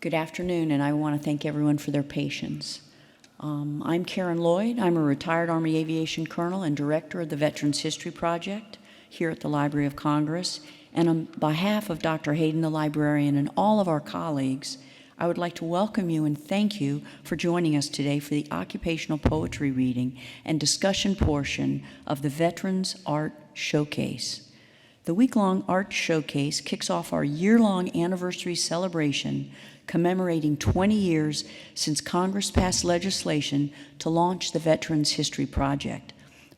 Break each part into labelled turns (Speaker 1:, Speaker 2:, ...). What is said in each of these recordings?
Speaker 1: Good afternoon, and I want to thank everyone for their patience. I'm Karen Lloyd. I'm a retired Army Aviation Colonel and Director of the Veterans History Project here at the Library of Congress. And on behalf of Dr. Hayden, the librarian, and all of our colleagues, I would like to welcome you and thank you for joining us today for the occupational poetry reading and discussion portion of the Veterans Art Showcase. The week-long art showcase kicks off our year-long anniversary celebration commemorating 20 years since Congress passed legislation to launch the Veterans History Project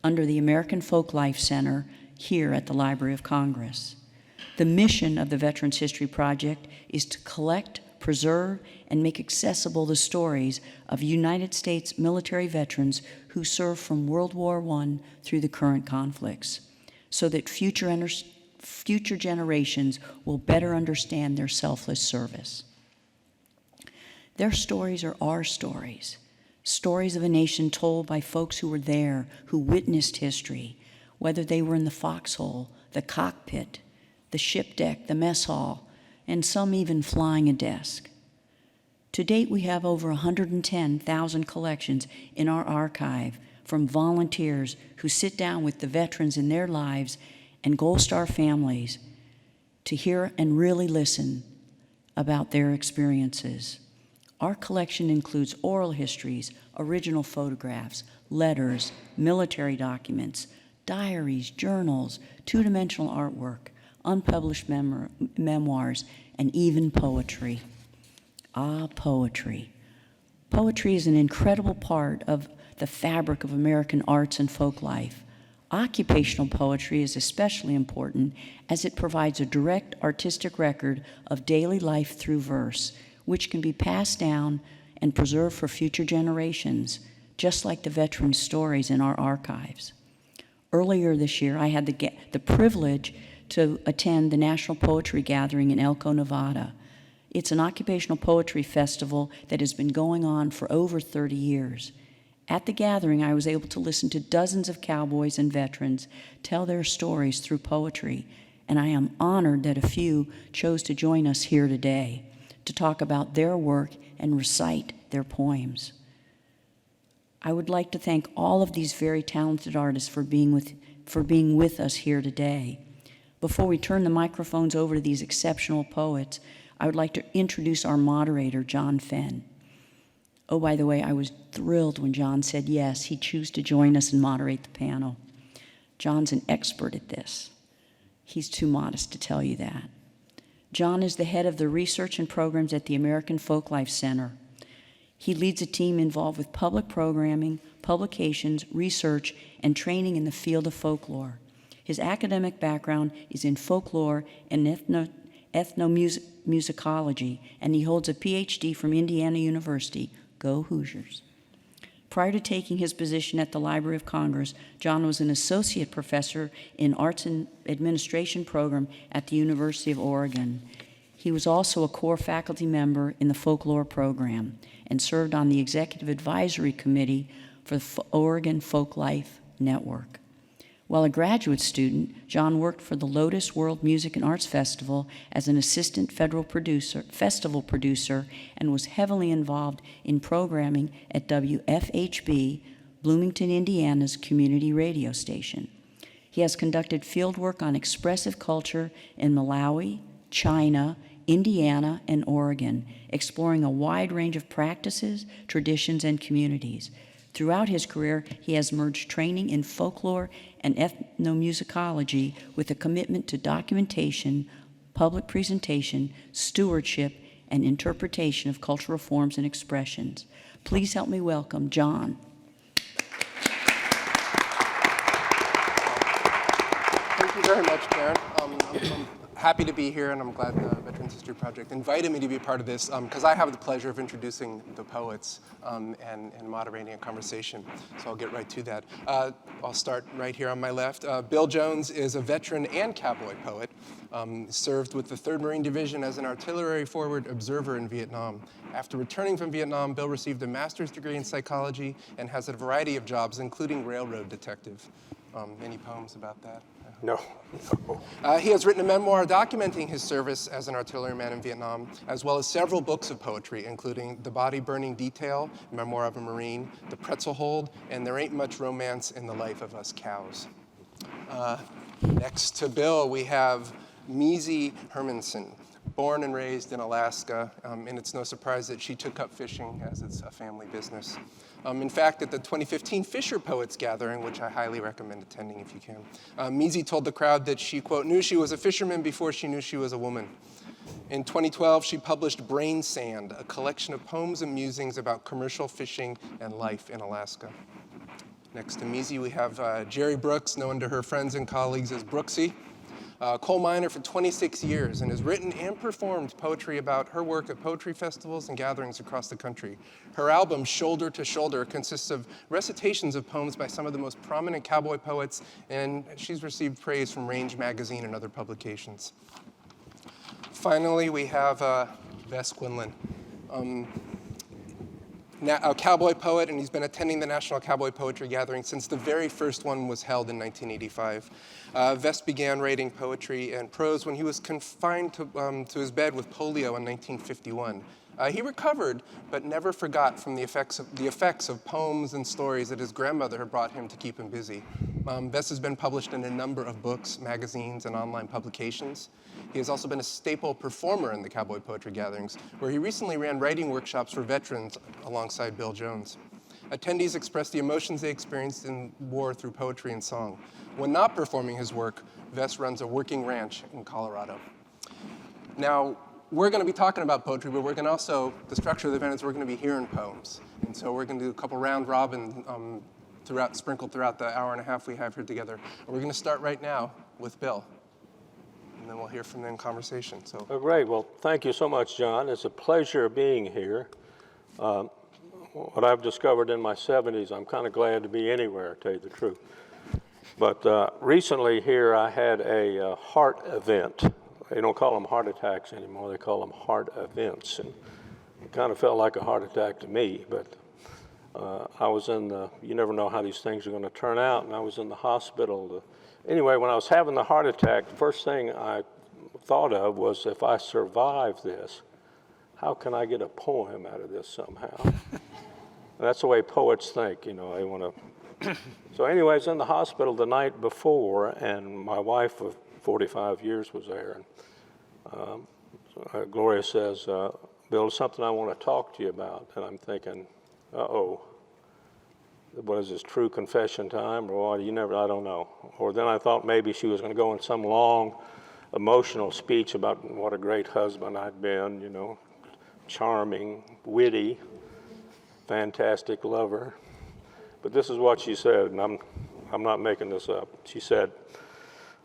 Speaker 1: under the American Folklife Center here at the Library of Congress. The mission of the Veterans History Project is to collect, preserve, and make accessible the stories of United States military veterans who served from World War I through the current conflicts, so that future generations will better understand their selfless service. Their stories are our stories, stories of a nation told by folks who were there, who witnessed history, whether they were in the foxhole, the cockpit, the ship deck, the mess hall, and some even flying a desk. To date, we have over 110,000 collections in our archive from volunteers who sit down with the veterans in their lives and Gold Star families to hear and really listen about their experiences. Our collection includes oral histories, original photographs, letters, military documents, diaries, journals, two-dimensional artwork, unpublished memoirs, and even poetry. Ah, poetry. Poetry is an incredible part of the fabric of American arts and folk life. Occupational poetry is especially important as it provides a direct artistic record of daily life through verse, which can be passed down and preserved for future generations, just like the veterans' stories in our archives. Earlier this year, I had the privilege to attend the National Poetry Gathering in Elko, Nevada. It's an occupational poetry festival that has been going on for over 30 years. At the gathering, I was able to listen to dozens of cowboys and veterans tell their stories through poetry, and I am honored that a few chose to join us here today to talk about their work and recite their poems. I would like to thank all of these very talented artists for being with us here today. Before we turn the microphones over to these exceptional poets, I would like to introduce our moderator, John Fenn. Oh, by the way, I was thrilled when John said yes, he'd choose to join us and moderate the panel. John's an expert at this. He's too modest to tell you that. John is the head of the research and programs at the American Folklife Center. He leads a team involved with public programming, publications, research, and training in the field of folklore. His academic background is in folklore and ethnomusicology, and he holds a PhD from Indiana University. Go Hoosiers. Prior to taking his position at the Library of Congress, John was an associate professor in Arts and Administration program at the University of Oregon. He was also a core faculty member in the Folklore program and served on the Executive Advisory Committee for the Oregon Folklife Network. While a graduate student, John worked for the Lotus World Music and Arts Festival as an assistant federal festival producer, and was heavily involved in programming at WFHB, Bloomington, Indiana's community radio station. He has conducted fieldwork on expressive culture in Malawi, China, Indiana, and Oregon, exploring a wide range of practices, traditions, and communities. Throughout his career, he has merged training in folklore and ethnomusicology with a commitment to documentation, public presentation, stewardship, and interpretation of cultural forms and expressions. Please help me welcome John.
Speaker 2: Thank you very much, Karen. I'm happy to be here, and I'm glad the Veterans History Project invited me to be a part of this, because I have the pleasure of introducing the poets and moderating a conversation. So I'll get right to that. I'll start right here on my left. Bill Jones is a veteran and cowboy poet. Served with the 3rd Marine Division as an artillery forward observer in Vietnam. After returning from Vietnam, Bill received a master's degree in psychology and has a variety of jobs, including railroad detective. Any poems about that, I
Speaker 3: No.
Speaker 2: He has written a memoir documenting his service as an artilleryman in Vietnam, as well as several books of poetry, including The Body Burning Detail, Memoir of a Marine, The Pretzel Hold, and There Ain't Much Romance in the Life of Us Cows. Next to Bill, we have Meezy Hermanson, born and raised in Alaska, and it's no surprise that she took up fishing as it's a family business. In fact, at the 2015 Fisher Poets Gathering, which I highly recommend attending if you can, Meezy told the crowd that she, quote, knew she was a fisherman before she knew she was a woman. In 2012, she published Brain Sand, a collection of poems and musings about commercial fishing and life in Alaska. Next to Meezy, we have Jerry Brooks, known to her friends and colleagues as Brooksy. Coal miner for 26 years and has written and performed poetry about her work at poetry festivals and gatherings across the country. Her album, Shoulder to Shoulder, consists of recitations of poems by some of the most prominent cowboy poets, and she's received praise from Range Magazine and other publications. Finally, we have Vess Quinlan. A cowboy poet, and he's been attending the National Cowboy Poetry Gathering since the very first one was held in 1985. Vess began writing poetry and prose when he was confined to his bed with polio in 1951. He recovered, but never forgot from the effects of poems and stories that his grandmother had brought him to keep him busy. Vess has been published in a number of books, magazines, and online publications. He has also been a staple performer in the Cowboy Poetry Gatherings, where he recently ran writing workshops for veterans alongside Bill Jones. Attendees expressed the emotions they experienced in war through poetry and song. When not performing his work, Vess runs a working ranch in Colorado. Now, we're going to be talking about poetry, but we're going to also, the structure of the event is we're going to be hearing poems. And so we're going to do a couple round robin sprinkled throughout the hour and a half we have here together. And we're going to start right now with Bill. And then we'll hear from them in conversation. So.
Speaker 3: Oh, great. Well, thank you so much, John. It's a pleasure being here. What I've discovered in my 70s, I'm kind of glad to be anywhere, to tell you the truth. But recently here, I had a heart event. They don't call them heart attacks anymore. They call them heart events. And it kind of felt like a heart attack to me. But I was you never know how these things are going to turn out. And I was in the hospital. Anyway, when I was having the heart attack, the first thing I thought of was, if I survive this, how can I get a poem out of this somehow? And that's the way poets think, you know, they want to. So anyways, in the hospital the night before, and my wife of 45 years was there, and Gloria says, Bill, something I want to talk to you about. And I'm thinking, uh-oh. What is this, true confession time or what? I don't know. Or then I thought maybe she was going to go in some long emotional speech about what a great husband I'd been, you know, charming, witty, fantastic lover. But this is what she said, and I'm not making this up. She said,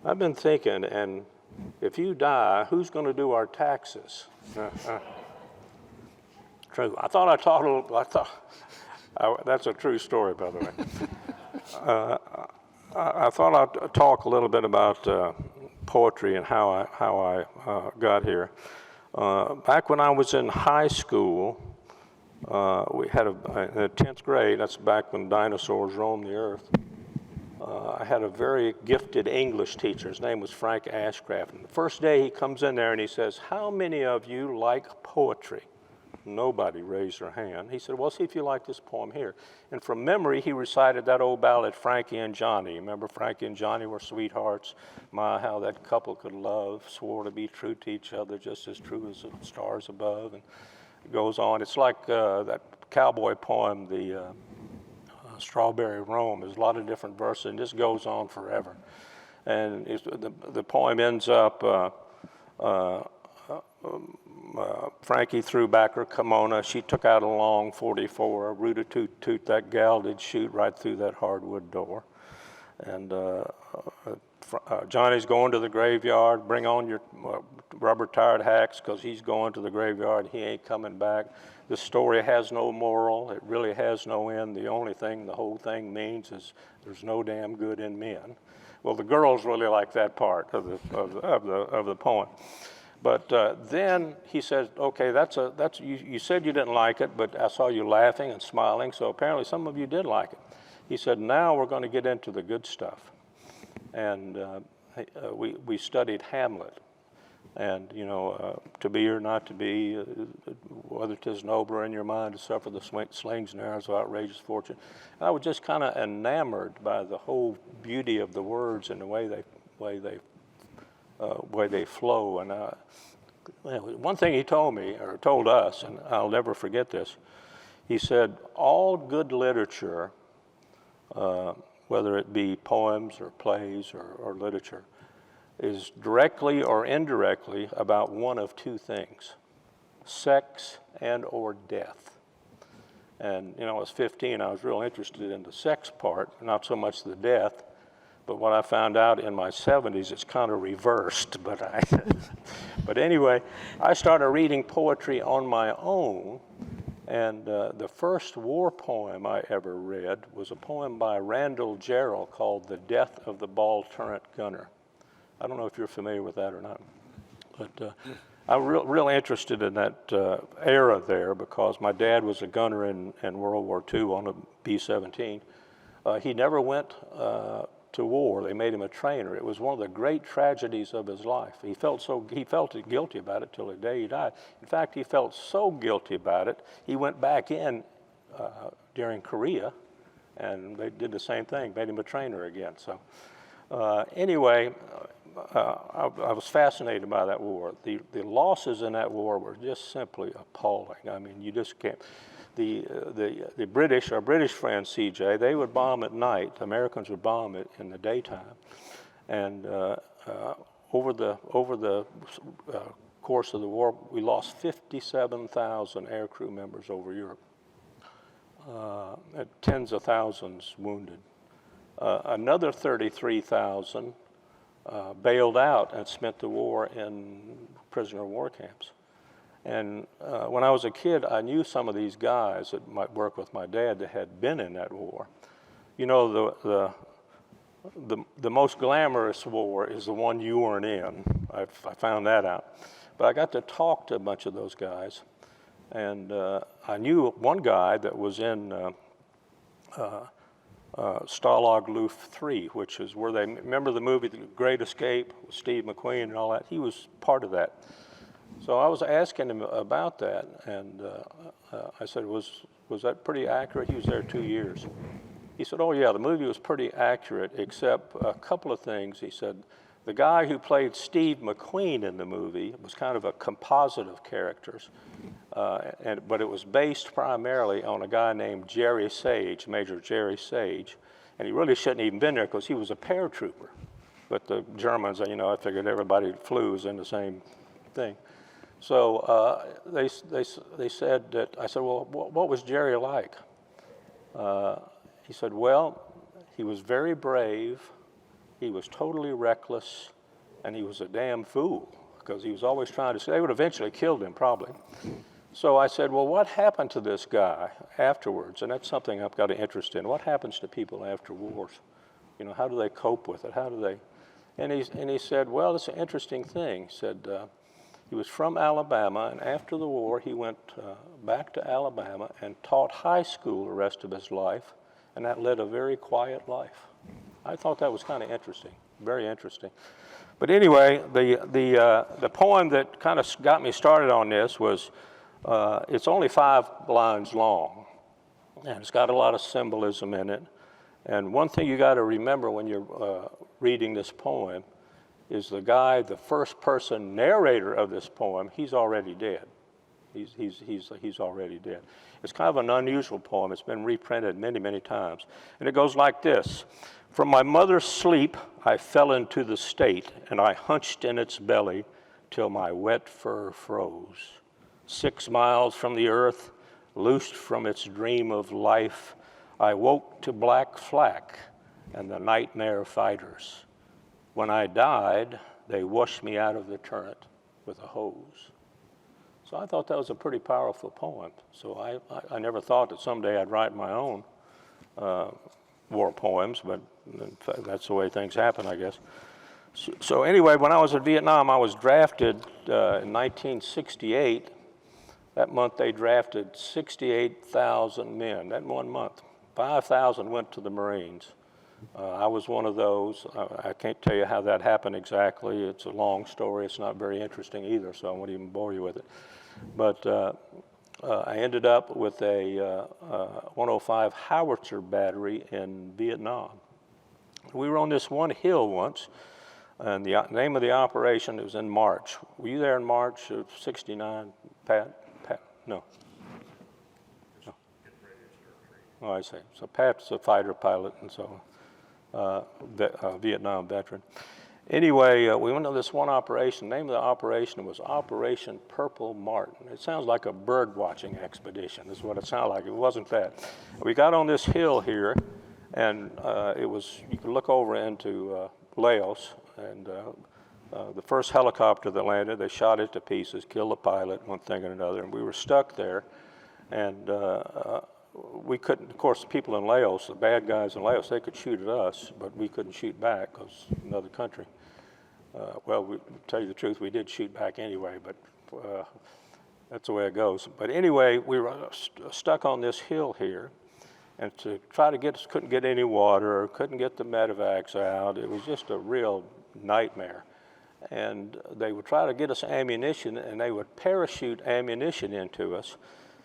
Speaker 3: I've been thinking, and if you die, who's going to do our taxes? True. That's a true story, by the way. I thought I'd talk a little bit about poetry and how I got here. Back when I was in high school, we had in the 10th grade, that's back when dinosaurs roamed the earth, I had a very gifted English teacher. His name was Frank Ashcraft. And the first day he comes in there and he says, how many of you like poetry? Nobody raised their hand. He said, well, see if you like this poem here. And from memory, he recited that old ballad, Frankie and Johnny. Remember, Frankie and Johnny were sweethearts. My, how that couple could love, swore to be true to each other, just as true as the stars above. And it goes on. It's like that cowboy poem, the Strawberry Rome. There's a lot of different verses, and this goes on forever. And the poem ends up, Frankie threw back her kimono. She took out a long 44. Root-a-toot-toot, that gal did shoot right through that hardwood door. And Johnny's going to the graveyard. Bring on your rubber-tired hacks, because he's going to the graveyard. He ain't coming back. The story has no moral. It really has no end. The only thing the whole thing means is there's no damn good in men. Well, the girls really like that part of the poem. But then he says, okay, you said you didn't like it, but I saw you laughing and smiling, so apparently some of you did like it. He said, now we're going to get into the good stuff. And we studied Hamlet. And, to be or not to be, whether 'tis nobler in your mind to suffer the slings and arrows of outrageous fortune. And I was just kind of enamored by the whole beauty of the words and the way they flow. And one thing he told me, or told us, and I'll never forget this, he said, all good literature, whether it be poems or plays or literature, is directly or indirectly about one of two things, sex and or death. And, I was 15, I was real interested in the sex part, not so much the death, but what I found out in my 70s, it's kind of reversed, but anyway, I started reading poetry on my own, and the first war poem I ever read was a poem by Randall Jarrell called The Death of the Ball Turret Gunner. I don't know if you're familiar with that or not, but I'm real interested in that era there because my dad was a gunner in World War II on a B-17. He never went to war. They made him a trainer. It was one of the great tragedies of his life. He felt guilty about it till the day he died. In fact, he felt so guilty about it, he went back in during Korea, and they did the same thing, made him a trainer again. So anyway, I was fascinated by that war. The losses in that war were just simply appalling. I mean, you just can't. The British, our British friends, CJ, they would bomb at night. The Americans would bomb it in the daytime. And over the course of the war, we lost 57,000 aircrew members over Europe, and tens of thousands wounded. Another 33,000 bailed out and spent the war in prisoner of war camps. And when I was a kid, I knew some of these guys that might work with my dad that had been in that war. The most glamorous war is the one you weren't in. I found that out. But I got to talk to a bunch of those guys. And I knew one guy that was in Stalag Luft 3, which is where remember the movie The Great Escape with Steve McQueen and all that? He was part of that. So I was asking him about that, and I said, was that pretty accurate? He was there 2 years. He said, oh yeah, the movie was pretty accurate, except a couple of things. He said, the guy who played Steve McQueen in the movie was kind of a composite of characters, but it was based primarily on a guy named Jerry Sage, Major Jerry Sage, and he really shouldn't even been there because he was a paratrooper. But the Germans, I figured everybody that flew was in the same thing. So they said that, I said, well, what was Jerry like? He said, well, he was very brave, he was totally reckless, and he was a damn fool because he was always trying to, they would eventually killed him probably. So I said, well, what happened to this guy afterwards? And that's something I've got an interest in. What happens to people after wars? How do they cope with it? How do they, and he said, well, it's an interesting thing. He said, he was from Alabama, and after the war, he went back to Alabama and taught high school the rest of his life, and that led a very quiet life. I thought that was kind of interesting, very interesting. But anyway, the poem that kind of got me started on this was, it's only 5 lines long, and it's got a lot of symbolism in it. And one thing you got to remember when you're reading this poem is the first person narrator of this poem, he's already dead. He's already dead. It's kind of an unusual poem. It's been reprinted many, many times. And it goes like this. From my mother's sleep, I fell into the state, and I hunched in its belly till my wet fur froze. 6 miles from the earth, loosed from its dream of life, I woke to black flak and the nightmare fighters. When I died, they washed me out of the turret with a hose. So I thought that was a pretty powerful poem. So I never thought that someday I'd write my own war poems, but in fact, that's the way things happen, I guess. So anyway, when I was in Vietnam, I was drafted in 1968. That month they drafted 68,000 men, that 1 month. 5,000 went to the Marines. I was one of those. I can't tell you how that happened exactly. It's a long story. It's not very interesting either, so I won't even bore you with it. But I ended up with a 105 howitzer battery in Vietnam. We were on this one hill once, and the name of the operation, it was in March. Were you there in March of '69, Pat? No. No. Oh, I see. So Pat's a fighter pilot, and so Vietnam veteran. Anyway, we went on this one operation. The name of the operation was Operation Purple Martin. It sounds like a bird watching expedition, is what it sounded like. It wasn't that. We got on this hill here, and you could look over into Laos, and the first helicopter that landed, they shot it to pieces, killed the pilot, one thing and another, and we were stuck there. And we couldn't, of course, the people in Laos, the bad guys in Laos, they could shoot at us, but we couldn't shoot back because another country. Well, to tell you the truth, we did shoot back anyway, but that's the way it goes. But anyway, we were stuck on this hill here, and to try to couldn't get any water, couldn't get the medevacs out. It was just a real nightmare. And they would try to get us ammunition, and they would parachute ammunition into us,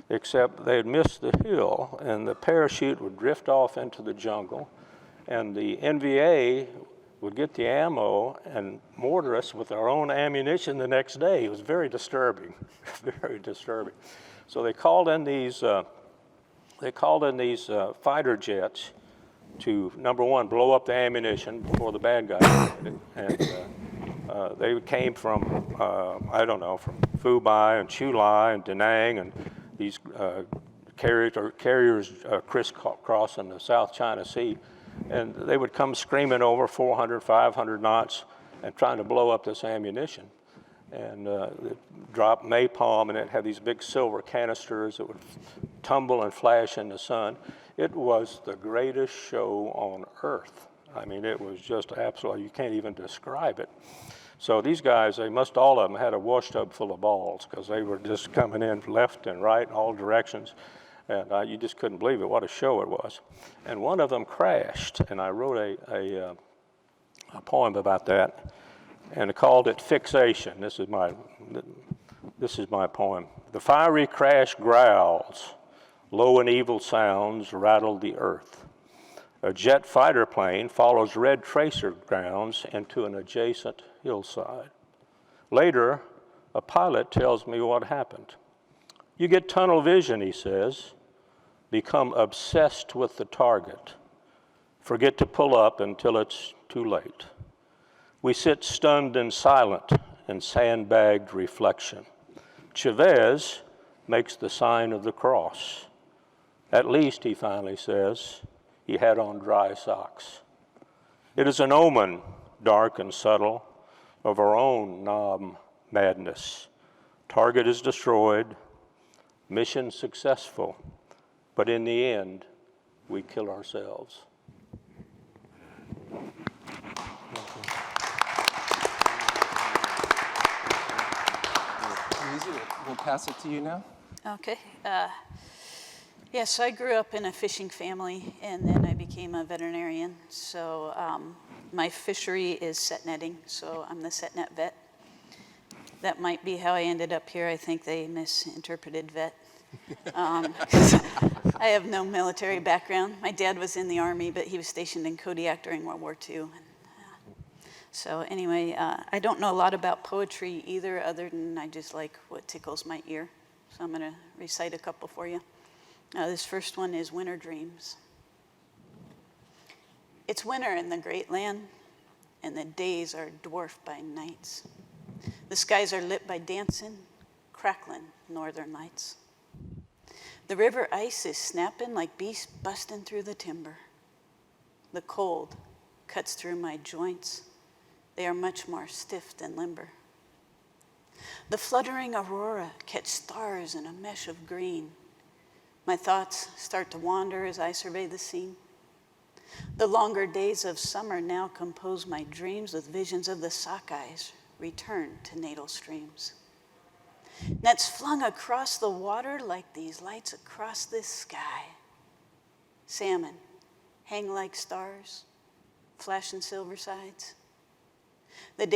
Speaker 3: except they'd miss the hill, and the parachute would drift off into the jungle, and the NVA would get the ammo and mortar us with our own ammunition the next day. It was very disturbing, very disturbing. So they called in these fighter jets to, number one, blow up the ammunition before the bad guys did it. And they came from, I don't know, from Phu Bai and Chu Lai and Da Nang, and these carriers crisscrossing the South China Sea. And they would come screaming over 400, 500 knots and trying to blow up this ammunition. And drop napalm, and it had these big silver canisters that would tumble and flash in the sun. It was the greatest show on earth. I mean, it was just absolutely, you can't even describe it. So these guys, all of them had a wash tub full of balls, because they were just coming in left and right in all directions. And you just couldn't believe it, what a show it was. And one of them crashed, and I wrote a poem about that, and I called it Fixation. This is my poem. The fiery crash growls, low and evil sounds rattle the earth. A jet fighter plane follows red tracer grounds into an adjacent hillside. Later, a pilot tells me what happened. You get tunnel vision, he says, become obsessed with the target, forget to pull up until it's too late. We sit stunned and silent in sandbagged reflection. Chavez makes the sign of the cross. At least, he finally says, he had on dry socks. It is an omen, dark and subtle, of our own knob madness. Target is destroyed, mission successful, but in the end, we kill ourselves.
Speaker 2: We'll pass it to you now.
Speaker 4: Okay. Yes, I grew up in a fishing family, and then I became a veterinarian. So my fishery is set netting, so I'm the set net vet. That might be how I ended up here. I think they misinterpreted vet. I have no military background. My dad was in the Army, but he was stationed in Kodiak during World War II. So anyway, I don't know a lot about poetry either, other than I just like what tickles my ear. So I'm going to recite a couple for you. This first one is Winter Dreams. It's winter in the great land, and the days are dwarfed by nights. The skies are lit by dancing, crackling northern lights. The river ice is snapping like beasts busting through the timber. The cold cuts through my joints. They are much more stiff than limber. The fluttering aurora catch stars in a mesh of green. My thoughts start to wander as I survey the scene. The longer days of summer now compose my dreams with visions of the sockeyes return to natal streams. Nets flung across the water like these lights across this sky. Salmon hang like stars flashing silver sides. The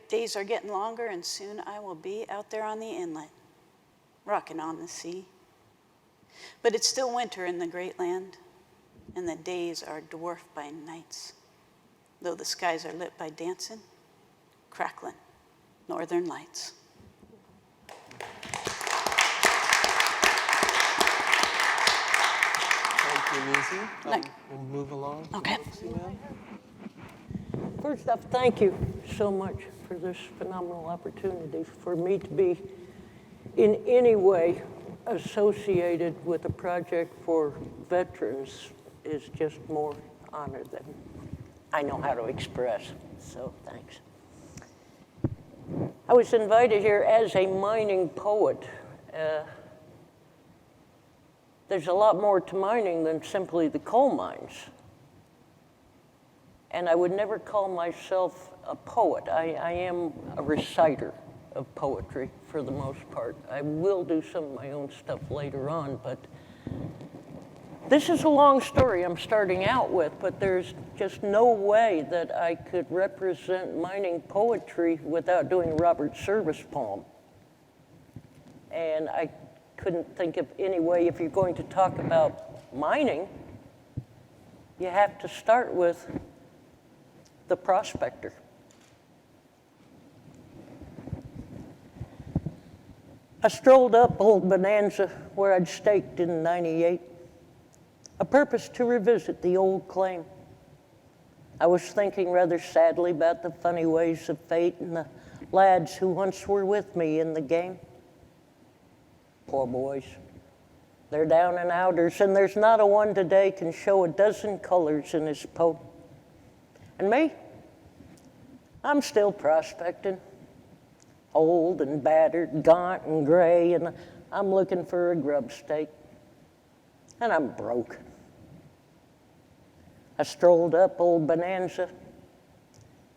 Speaker 4: days are getting longer, and soon I will be out there on the inlet, rocking on the sea. But it's still winter in the great land, and the days are dwarfed by nights, though the skies are lit by dancing, crackling northern lights.
Speaker 2: Thank you, Nisi.
Speaker 4: Like-
Speaker 2: We'll move along.
Speaker 4: Okay.
Speaker 5: First off, thank you so much for this phenomenal opportunity. For me to be in any way associated with a project for veterans is just more honor than I know how to express, so thanks. I was invited here as a mining poet. There's a lot more to mining than simply the coal mines. And I would never call myself a poet. I am a reciter of poetry for the most part. I will do some of my own stuff later on, but this is a long story I'm starting out with, but there's just no way that I could represent mining poetry without doing a Robert Service poem. And I couldn't think of any way, if you're going to talk about mining, you have to start with the prospector. I strolled up Old Bonanza where I'd staked in '98, a purpose to revisit the old claim. I was thinking rather sadly about the funny ways of fate and the lads who once were with me in the game. Poor boys. They're down and outers, and there's not a one today can show a dozen colors in his poem. And me? I'm still prospecting. Old and battered, gaunt and gray, and I'm looking for a grub stake. And I'm broke. I strolled up Old Bonanza.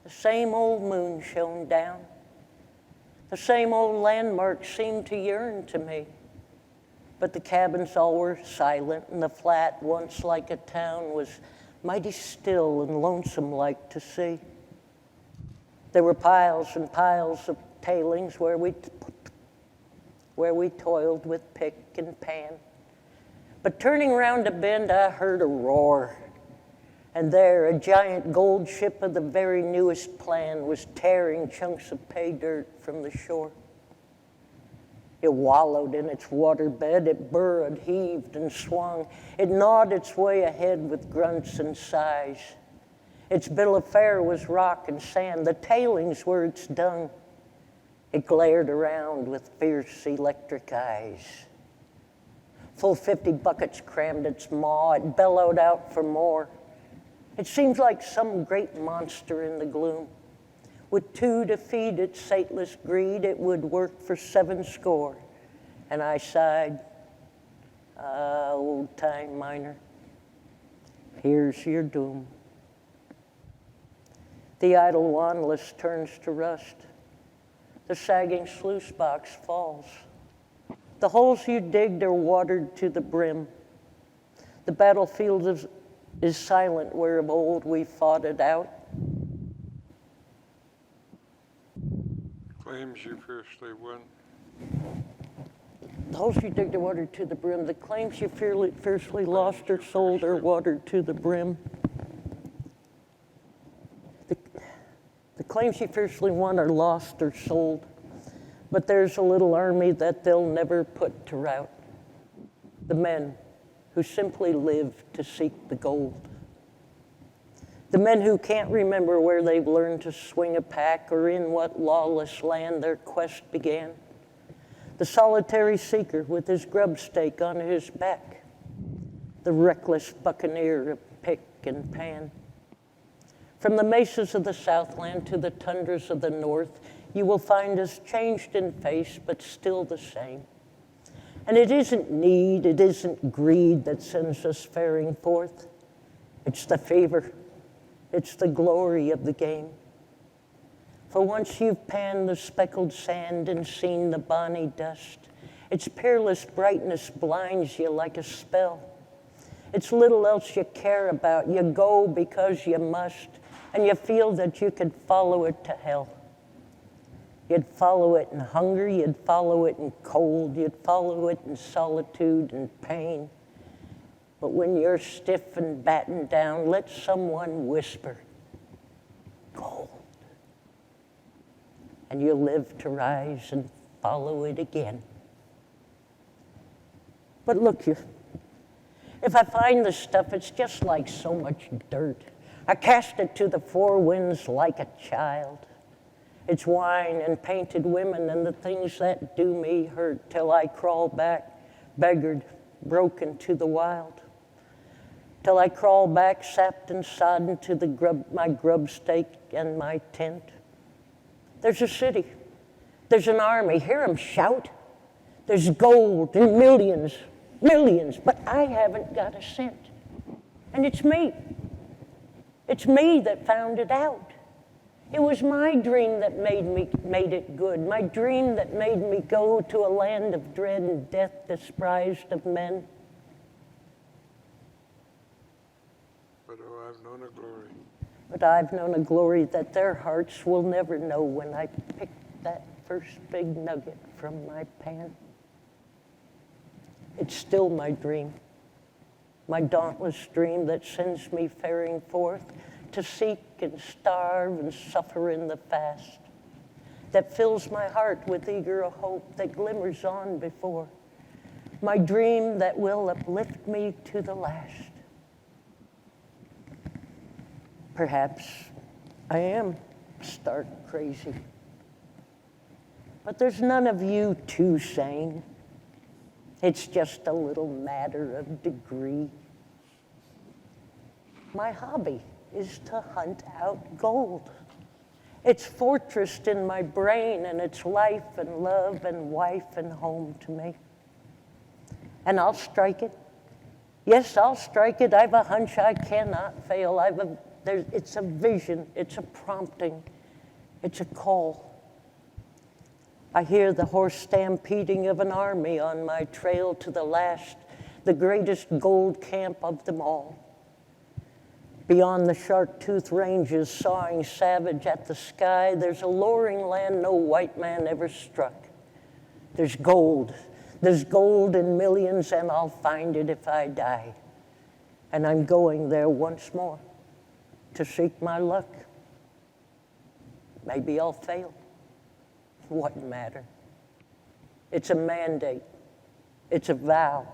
Speaker 5: The same old moon shone down. The same old landmarks seemed to yearn to me. But the cabins all were silent, and the flat, once like a town, was mighty still and lonesome like to see. There were piles and piles of tailings where we toiled with pick and pan. But turning round a bend, I heard a roar. And there, a giant gold ship of the very newest plan was tearing chunks of pay dirt from the shore. It wallowed in its waterbed, it burrowed, heaved, and swung. It gnawed its way ahead with grunts and sighs. Its bill of fare was rock and sand, the tailings were its dung. It glared around with fierce electric eyes. Full 50 buckets crammed its maw, it bellowed out for more. It seemed like some great monster in the gloom. With 2 to feed its sateless greed, it would work for 7 score. And I sighed, old-time miner, here's your doom. The idle wandless turns to rust. The sagging sluice box falls. The holes you digged are watered to the brim. The battlefield is silent where of old we fought it out.
Speaker 6: Claims you fiercely won.
Speaker 5: The holes you digged are watered to the brim. The claims you fiercely lost or sold are watered to the brim. The claims you fiercely won are lost or sold, but there's a little army that they'll never put to rout. The men who simply live to seek the gold. The men who can't remember where they've learned to swing a pack or in what lawless land their quest began. The solitary seeker with his grub stake on his back. The reckless buccaneer of pick and pan. From the mesas of the Southland to the tundras of the North, you will find us changed in face, but still the same. And it isn't need, it isn't greed that sends us faring forth. It's the fever, it's the glory of the game. For once you've panned the speckled sand and seen the bonny dust, its peerless brightness blinds you like a spell. It's little else you care about. You go because you must, and you feel that you could follow it to hell. You'd follow it in hunger, you'd follow it in cold, you'd follow it in solitude and pain. But when you're stiff and battened down, let someone whisper, gold. And you'll live to rise and follow it again. But look, if I find the stuff, it's just like so much dirt. I cast it to the four winds like a child. It's wine and painted women and the things that do me hurt till I crawl back, beggared, broken to the wild. Till I crawl back, sapped and sodden to my grub stake and my tent. There's a city. There's an army. Hear 'em shout. There's gold and millions, millions, but I haven't got a cent. And it's me. It's me that found it out. It was my dream that made it good, my dream that made me go to a land of dread and death despised of men.
Speaker 6: But oh, I've known a glory.
Speaker 5: But I've known a glory that their hearts will never know when I pick that first big nugget from my pan. It's still my dream, my dauntless dream that sends me faring forth to seek and starve and suffer in the fast, that fills my heart with eager hope that glimmers on before, my dream that will uplift me to the last. Perhaps I am stark crazy, but there's none of you too sane. It's just a little matter of degree. My hobby is to hunt out gold. It's fortressed in my brain, and it's life and love and wife and home to me. And I'll strike it. Yes, I'll strike it. I've a hunch I cannot fail. It's a vision, it's a prompting, it's a call. I hear the horse stampeding of an army on my trail to the last, the greatest gold camp of them all. Beyond the shark-toothed ranges, sawing savage at the sky, there's a luring land no white man ever struck. There's gold in millions, and I'll find it if I die. And I'm going there once more to seek my luck. Maybe I'll fail. What matter? It's a mandate. It's a vow.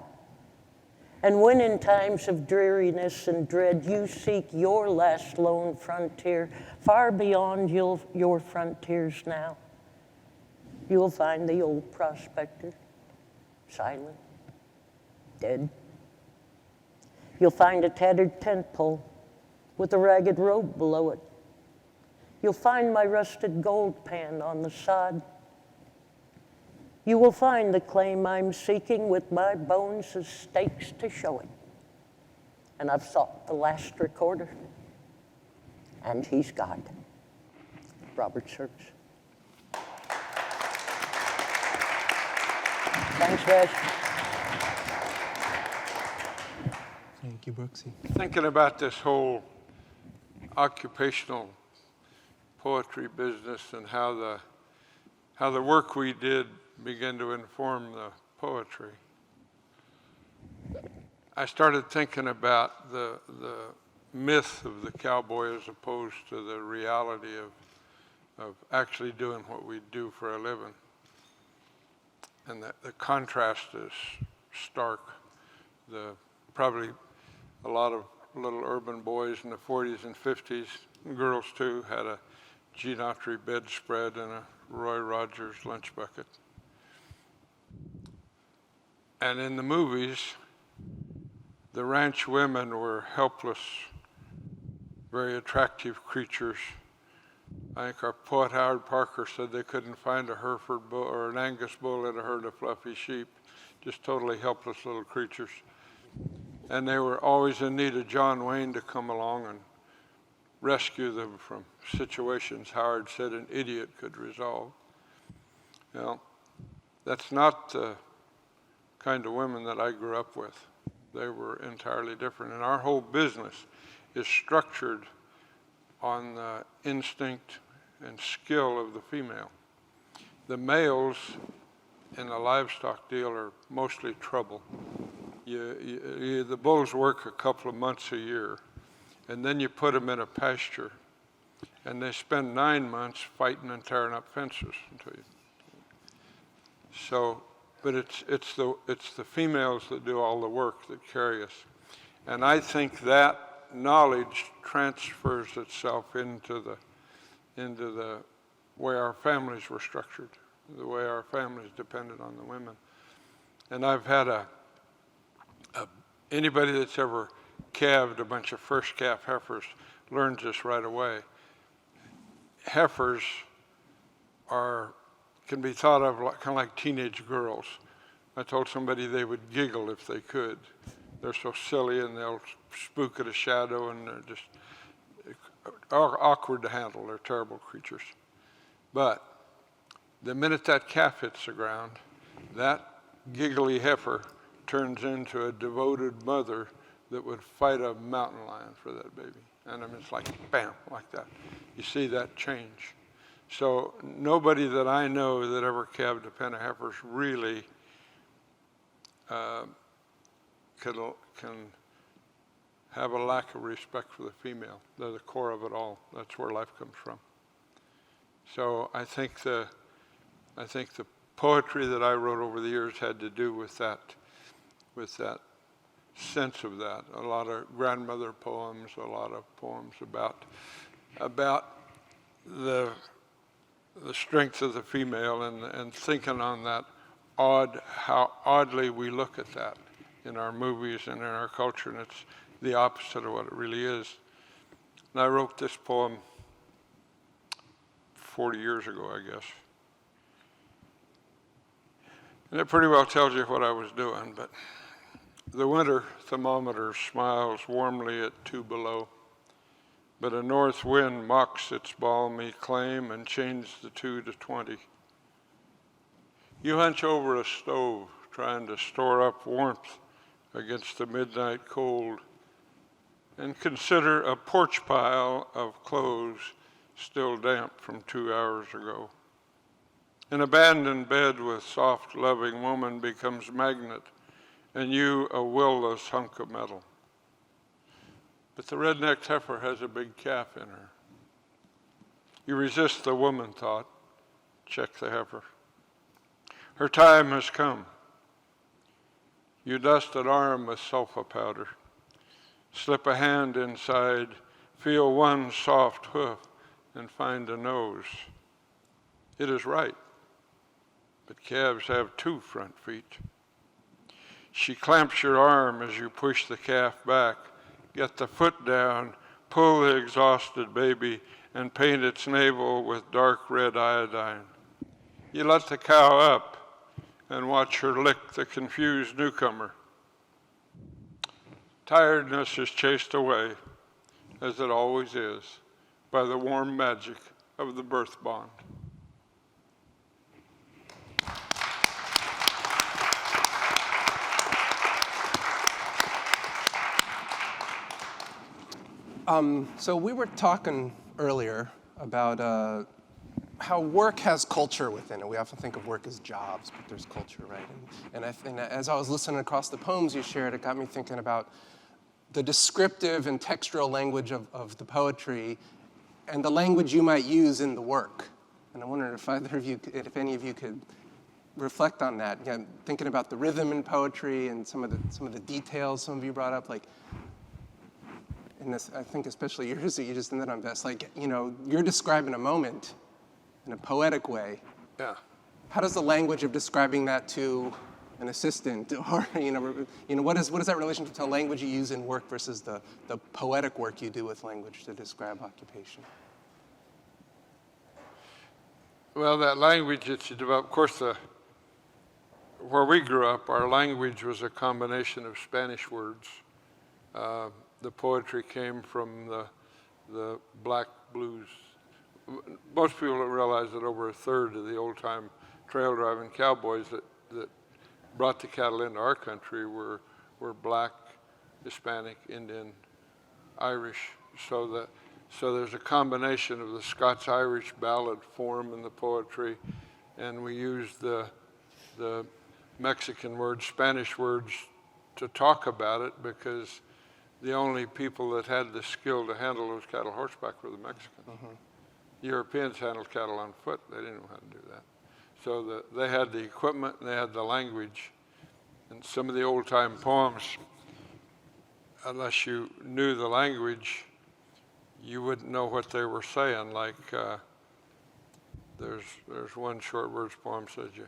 Speaker 5: And when in times of dreariness and dread you seek your last lone frontier, far beyond your frontiers now, you'll find the old prospector, silent, dead. You'll find a tattered tent pole with a ragged robe below it. You'll find my rusted gold pan on the sod. You will find the claim I'm seeking with my bones as stakes to show it. And I've sought the last recorder, and he's God. Robert Service. Thanks, guys.
Speaker 2: Thank you, Brooksy.
Speaker 6: Thinking about this whole occupational poetry business and how the work we did began to inform the poetry, I started thinking about the myth of the cowboy as opposed to the reality of actually doing what we do for a living. And the contrast is stark. Probably a lot of little urban boys in the 40s and 50s, and girls too, had a Gene Autry bedspread and a Roy Rogers lunch bucket. And in the movies, the ranch women were helpless, very attractive creatures. I think our poet Howard Parker said they couldn't find a Hereford bull or an Angus bull in a herd of fluffy sheep, just totally helpless little creatures. And they were always in need of John Wayne to come along and rescue them from situations Howard said an idiot could resolve. Well, that's not the kind of women that I grew up with. They were entirely different. And our whole business is structured on the instinct and skill of the female. The males in a livestock deal are mostly trouble. The bulls work a couple of months a year, and then you put them in a pasture, and they spend 9 months fighting and tearing up fences until you. So, but it's the females that do all the work that carry us, and I think that knowledge transfers itself into the way our families were structured, the way our families depended on the women. And I've had anybody that's ever calved a bunch of first calf heifers learns this right away. Heifers can be thought of kind of like teenage girls. I told somebody they would giggle if they could. They're so silly, and they'll spook at a shadow, and they're just awkward to handle. They're terrible creatures. But the minute that calf hits the ground, that giggly heifer turns into a devoted mother that would fight a mountain lion for that baby. And I mean, it's like bam, like that. You see that change. So nobody that I know that ever calved a pen of heifers really can have a lack of respect for the female. They're the core of it all. That's where life comes from. So I think the poetry that I wrote over the years had to do with that sense of that. A lot of grandmother poems, a lot of poems about the strength of the female, and thinking on that how oddly we look at that in our movies and in our culture, and it's the opposite of what it really is. And I wrote this poem 40 years ago, I guess. And it pretty well tells you what I was doing, but the winter thermometer smiles warmly at 2 below, but a north wind mocks its balmy claim and changes the 2 to 20. You hunch over a stove, trying to store up warmth against the midnight cold, and consider a porch pile of clothes still damp from 2 hours ago. An abandoned bed with soft, loving woman becomes magnet, and you a will-less hunk of metal. But the red-necked heifer has a big calf in her. You resist the woman thought, check the heifer. Her time has come. You dust an arm with sulfa powder, slip a hand inside, feel one soft hoof, and find a nose. It is right, but calves have 2 front feet. She clamps your arm as you push the calf back, get the foot down, pull the exhausted baby, and paint its navel with dark red iodine. You let the cow up and watch her lick the confused newcomer. Tiredness is chased away, as it always is, by the warm magic of the birth bond.
Speaker 2: So we were talking earlier about how work has culture within it. We often think of work as jobs, but there's culture, right? And as I was listening across the poems you shared, it got me thinking about the descriptive and textural language of the poetry and the language you might use in the work. And I wondered if any of you could reflect on that. Again, thinking about the rhythm in poetry and some of the details some of you brought up, like in this, I think especially yours that you just ended on best, like, you know, you're describing a moment in a poetic way.
Speaker 6: Yeah.
Speaker 2: How does the language of describing that to an assistant, or what is that relationship to language you use in work versus the poetic work you do with language to describe occupation?
Speaker 6: Well, that language that you develop, of course, where we grew up, our language was a combination of Spanish words. The poetry came from the black blues. Most people don't realize that over a third of the old-time trail driving cowboys that brought the cattle into our country were black, Hispanic, Indian, Irish. So So there's a combination of the Scots-Irish ballad form in the poetry, and we use the Mexican words, Spanish words to talk about it, because the only people that had the skill to handle those cattle horseback were the Mexicans. Europeans handled cattle on foot. They didn't know how to do that. So they had the equipment and they had the language. And some of the old time poems, unless you knew the language, you wouldn't know what they were saying. Like there's one short words poem says you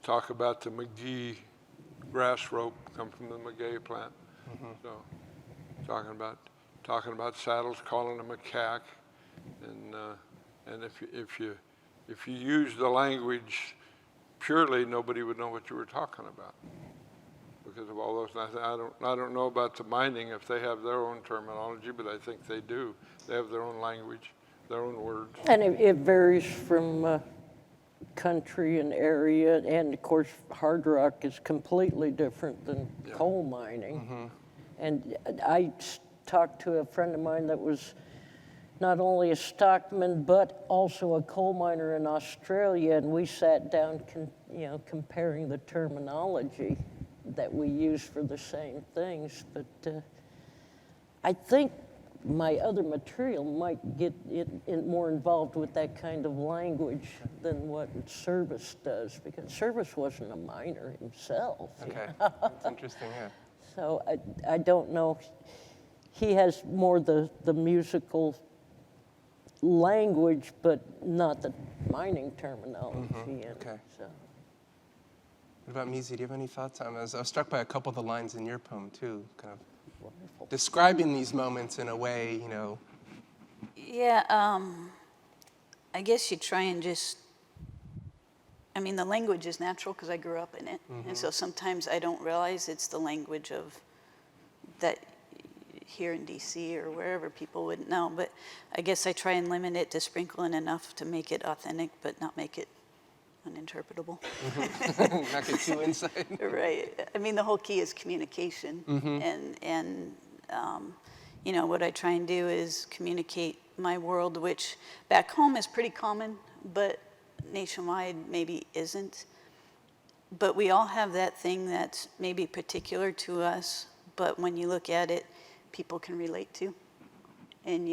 Speaker 6: talk about the McGee grass rope, come from the McGee plant. So talking about saddles, calling them a cack, and if you use the language purely, nobody would know what you were talking about because of all those. And I don't know about the mining if they have their own terminology, but I think they do. They have their own language, their own words.
Speaker 5: And it varies from country and area, and of course, hard rock is completely different than coal mining. And I talked to a friend of mine that was not only a stockman, but also a coal miner in Australia, and we sat down, comparing the terminology that we use for the same things. But I think my other material might get more involved with that kind of language than what Service does, because Service wasn't a miner himself.
Speaker 2: Okay, that's interesting, yeah.
Speaker 5: So I don't know. He has more the musical language, but not the mining terminology.
Speaker 2: Okay.
Speaker 5: So.
Speaker 2: What about Mizi? Do you have any thoughts on this? I was struck by a couple of the lines in your poem, too, kind of
Speaker 5: Wonderful.
Speaker 2: describing these moments in a way,
Speaker 4: Yeah, I guess you try and just, the language is natural because I grew up in it. And so sometimes I don't realize it's the language of that here in DC or wherever people wouldn't know. But I guess I try and limit it to sprinkle in enough to make it authentic, but not make it uninterpretable.
Speaker 2: not get too inside.
Speaker 4: Right. The whole key is communication. And what I try and do is communicate my world, which back home is pretty common, but nationwide maybe isn't. But we all have that thing that's maybe particular to us, but when you look at it, people can relate to. And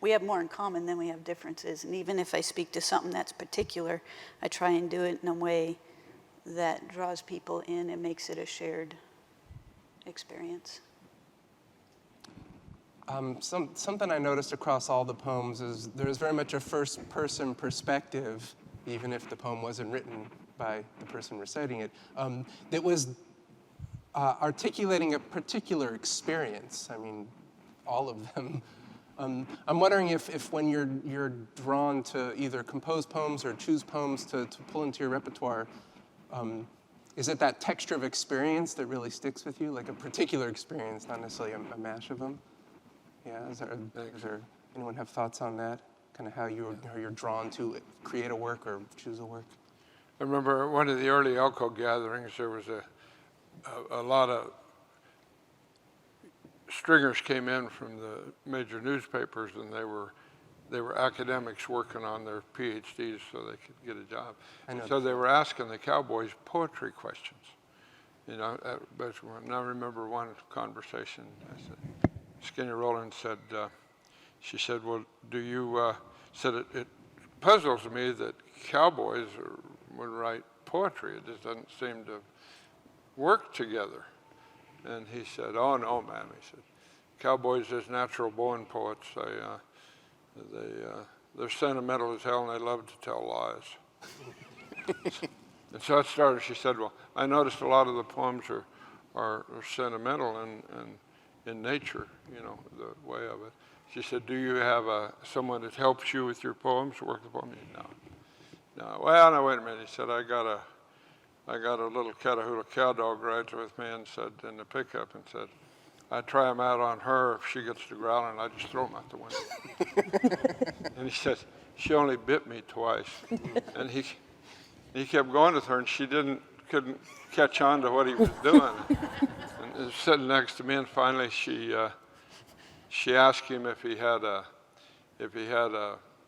Speaker 4: we have more in common than we have differences. And even if I speak to something that's particular, I try and do it in a way that draws people in and makes it a shared experience.
Speaker 2: Something I noticed across all the poems is there's very much a first-person perspective, even if the poem wasn't written by the person reciting it, that was articulating a particular experience. All of them. I'm wondering if when you're drawn to either compose poems or choose poems to pull into your repertoire, is it that texture of experience that really sticks with you, like a particular experience, not necessarily a mash of them? Yeah, is there anyone have thoughts on that? Kind of how you're drawn to create a work or choose a work?
Speaker 6: I remember at one of the early Elko gatherings, there was a lot of stringers came in from the major newspapers, and they were academics working on their PhDs so they could get a job. So they were asking the cowboys poetry questions. And I remember one conversation. I said, Skinny Rowland said, she said, well, do you, said it puzzles me that cowboys would write poetry. It just doesn't seem to work together. And he said, oh, no, man. He said, cowboys is natural born poets. They're sentimental as hell, and they love to tell lies. And so it started. She said, well, I noticed a lot of the poems are sentimental and in nature, the way of it. She said, do you have someone that helps you with your poems, work the poems? No. Well, no, wait a minute. He said, I got a little Catahoula cow dog rides with me and said, in the pickup, and said, I try them out on her. If she gets to growling, I just throw them out the window. And he says, she only bit me twice. And he kept going with her, and she couldn't catch on to what he was doing. sitting next to me, and finally she asked him if he had a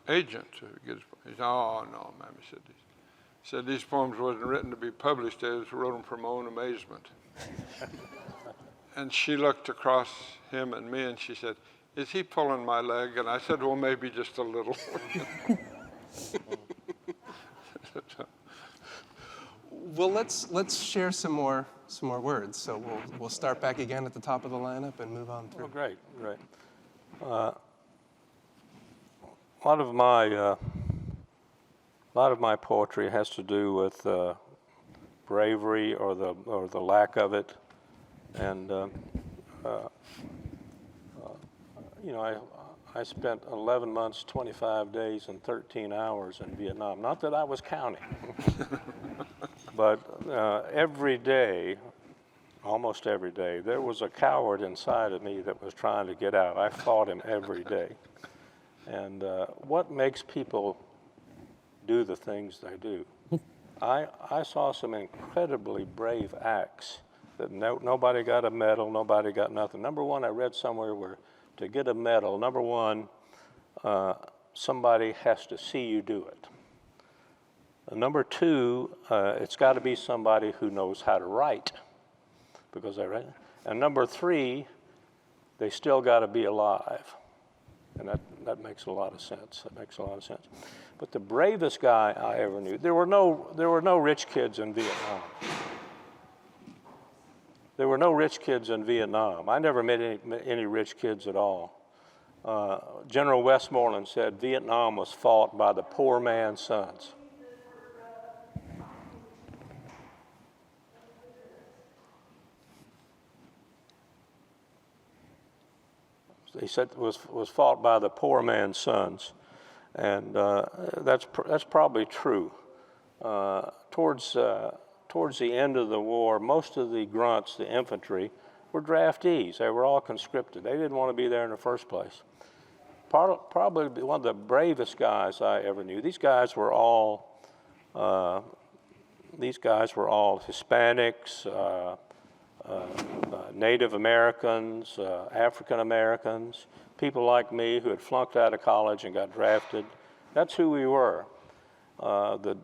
Speaker 6: agent. He said, "Oh no, ma'am," he said, "these poems wasn't written to be published. I just wrote them for my own amazement." And she looked across him and me, and she said, "Is he pulling my leg?" And I said, "Well, maybe just a little."
Speaker 2: Well, let's share some more words. So we'll start back again at the top of the lineup and move on through.
Speaker 3: Oh, great. A lot of my poetry has to do with bravery or the lack of it, and you know, I spent 11 months, 25 days, and 13 hours in Vietnam. Not that I was counting, but every day, almost every day, there was a coward inside of me that was trying to get out. I fought him every day. And what makes people do the things they do? I saw some incredibly brave acts that nobody got a medal, nobody got nothing. Number one, I read somewhere where to get a medal, number one, somebody has to see you do it. Number two, it's got to be somebody who knows how to write, because they write. And number three, they still got to be alive. And that makes a lot of sense. That makes a lot of sense. But the bravest guy I ever knew, there were no rich kids in Vietnam. There were no rich kids in Vietnam. I never met any rich kids at all. General Westmoreland said Vietnam was fought by the poor man's sons. He said it was fought by the poor man's sons, and that's probably true. Towards the end of the war, most of the grunts, the infantry, were draftees. They were all conscripted. They didn't want to be there in the first place. Probably one of the bravest guys I ever knew. These guys were all Hispanics, Native Americans, African Americans, people like me who had flunked out of college and got drafted. That's who we were. The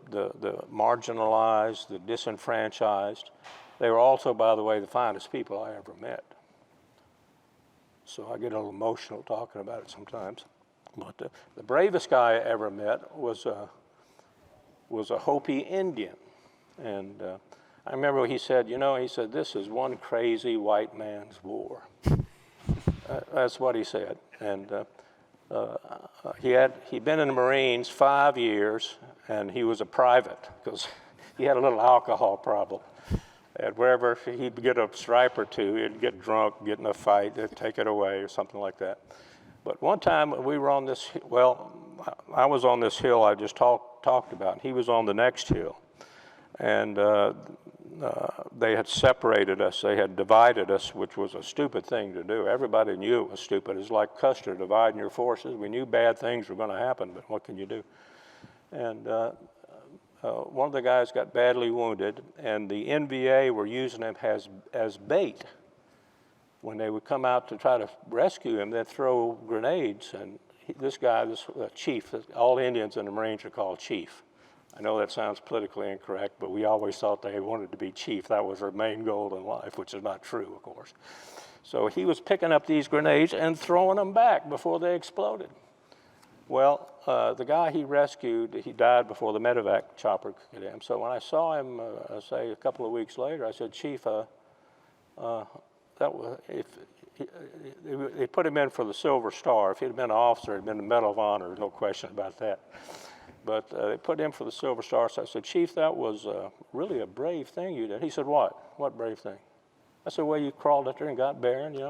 Speaker 3: marginalized, the disenfranchised. They were also, by the way, the finest people I ever met. So I get a little emotional talking about it sometimes. But the bravest guy I ever met was a Hopi Indian. And I remember he said, this is one crazy white man's war. That's what he said. And he'd been in the Marines 5 years, and he was a private because he had a little alcohol problem. And wherever he'd get a stripe or two, he'd get drunk, get in a fight, they'd take it away or something like that. But one time we were on this, I was on this hill I just talked about, and he was on the next hill. And they had separated us, they had divided us, which was a stupid thing to do. Everybody knew it was stupid. It's like Custer dividing your forces. We knew bad things were going to happen, but what can you do? And one of the guys got badly wounded, and the NVA were using him as bait. When they would come out to try to rescue him, they'd throw grenades, and this chief, all Indians in the Marines are called chief. I know that sounds politically incorrect, but we always thought they wanted to be chief. That was their main goal in life, which is not true, of course. So he was picking up these grenades and throwing them back before they exploded. Well, the guy he rescued, he died before the medevac chopper could get him. So when I saw him, say a couple of weeks later, I said, Chief, they put him in for the Silver Star. If he'd been an officer, he'd been the Medal of Honor, no question about that. But they put him for the Silver Star. So I said, Chief, that was really a brave thing you did. He said, what? What brave thing? I said, well, you crawled up there and got Barron, He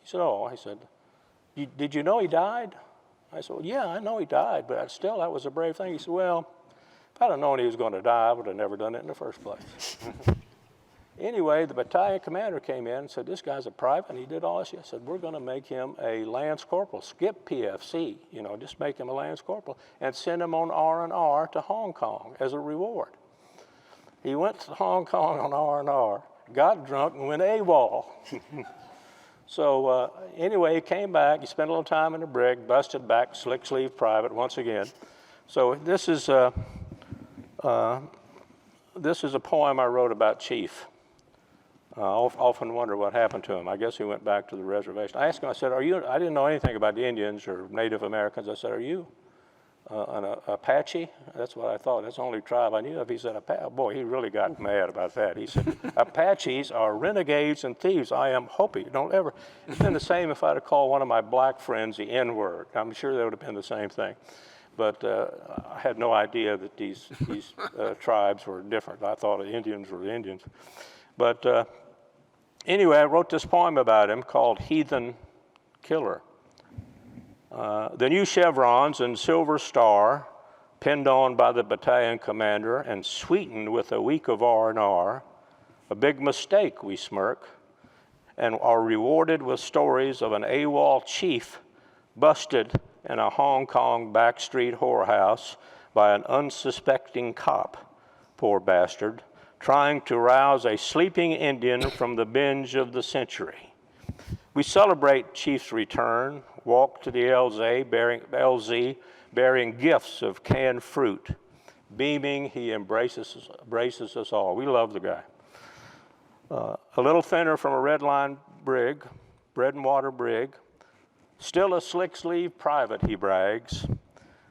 Speaker 3: said, oh. I said, did you know he died? I said, well, yeah, I know he died, but still, that was a brave thing. He said, well, if I'd have known he was going to die, I would have never done it in the first place. Anyway, the battalion commander came in and said, this guy's a private, and he did all this. I said, we're going to make him a Lance Corporal, skip PFC, just make him a Lance Corporal, and send him on R&R to Hong Kong as a reward. He went to Hong Kong on R&R, got drunk, and went AWOL. So anyway, he came back. He spent a little time in the brig, busted back, slick sleeve private once again. So this is a poem I wrote about Chief. I often wonder what happened to him. I guess he went back to the reservation. I asked him, I said, I didn't know anything about the Indians or Native Americans. I said, are you an Apache? That's what I thought. That's the only tribe I knew of. He said, boy, he really got mad about that. He said, Apaches are renegades and thieves. I am Hopi. Don't ever. It's been the same if I'd have called one of my black friends the N-word. I'm sure that would have been the same thing. But I had no idea that these tribes were different. I thought the Indians were the Indians. But anyway, I wrote this poem about him called Heathen Killer. The new chevrons and silver star, pinned on by the battalion commander and sweetened with a week of R&R, a big mistake, we smirk, and are rewarded with stories of an AWOL chief busted in a Hong Kong backstreet whorehouse by an unsuspecting cop, poor bastard, trying to rouse a sleeping Indian from the binge of the century. We celebrate Chief's return, walk to the LZ bearing gifts of canned fruit. Beaming, he embraces us all. We love the guy. A little thinner from a red line brig, bread and water brig. Still a slick sleeve private, he brags.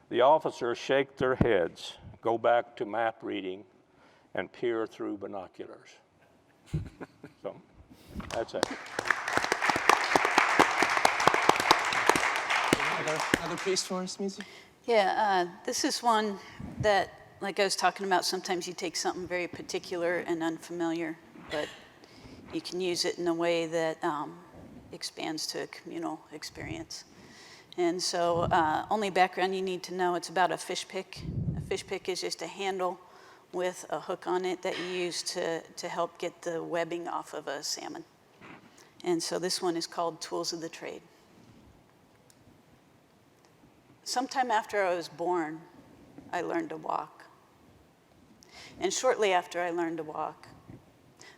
Speaker 3: The officers shake their heads, go back to map reading, and peer through binoculars. So, that's it.
Speaker 2: Another piece for us, music?
Speaker 4: Yeah, this is one that, like I was talking about, sometimes you take something very particular and unfamiliar, but you can use it in a way that expands to a communal experience. And so only background you need to know, it's about a fish pick. A fish pick is just a handle with a hook on it that you use to help get the webbing off of a salmon. And so this one is called Tools of the Trade. Sometime after I was born, I learned to walk. And shortly after I learned to walk,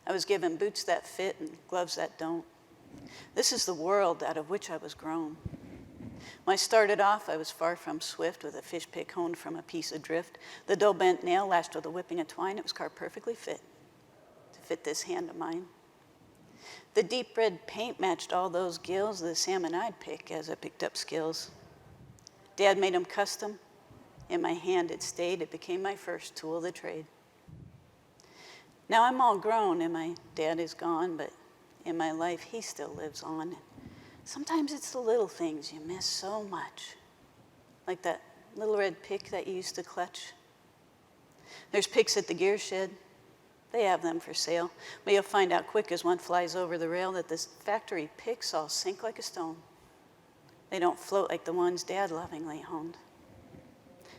Speaker 4: I was given boots that fit and gloves that don't. This is the world out of which I was grown. When I started off, I was far from swift with a fish pick honed from a piece of drift. The dull bent nail lashed with a whipping of twine. It was carved perfectly fit to fit this hand of mine. The deep red paint matched all those gills, the salmon I'd pick as I picked up skills. Dad made them custom. In my hand it stayed. It became my first tool of the trade. Now I'm all grown and my dad is gone, but in my life he still lives on. Sometimes it's the little things you miss so much. Like that little red pick that you used to clutch. There's picks at the gear shed. They have them for sale. But you'll find out quick as one flies over the rail that this factory picks all sink like a stone. They don't float like the ones Dad lovingly honed.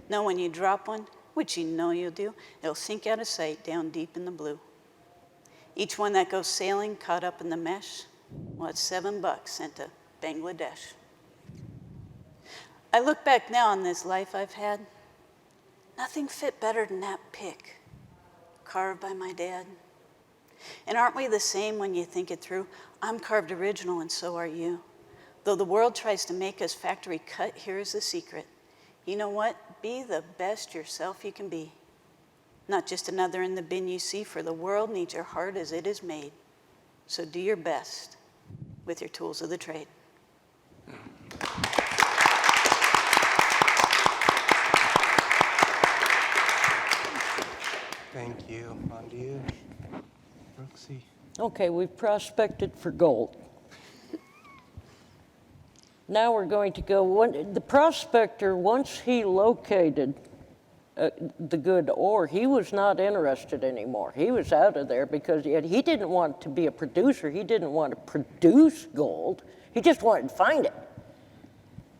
Speaker 4: No, when you drop one, which you know you'll do, it'll sink out of sight down deep in the blue. Each one that goes sailing caught up in the mesh, well, it's $7 sent to Bangladesh. I look back now on this life I've had. Nothing fit better than that pick, carved by my dad. And aren't we the same when you think it through? I'm carved original and so are you. Though the world tries to make us factory cut, here's the secret. You know what? Be the best yourself you can be. Not just another in the bin you see, for the world needs your heart as it is made. So do your best with your tools of the trade.
Speaker 2: Thank you. On to you, Brooksy.
Speaker 5: Okay, we've prospected for gold. Now we're going to go, the prospector, once he located the good ore, he was not interested anymore. He was out of there because he didn't want to be a producer. He didn't want to produce gold. He just wanted to find it.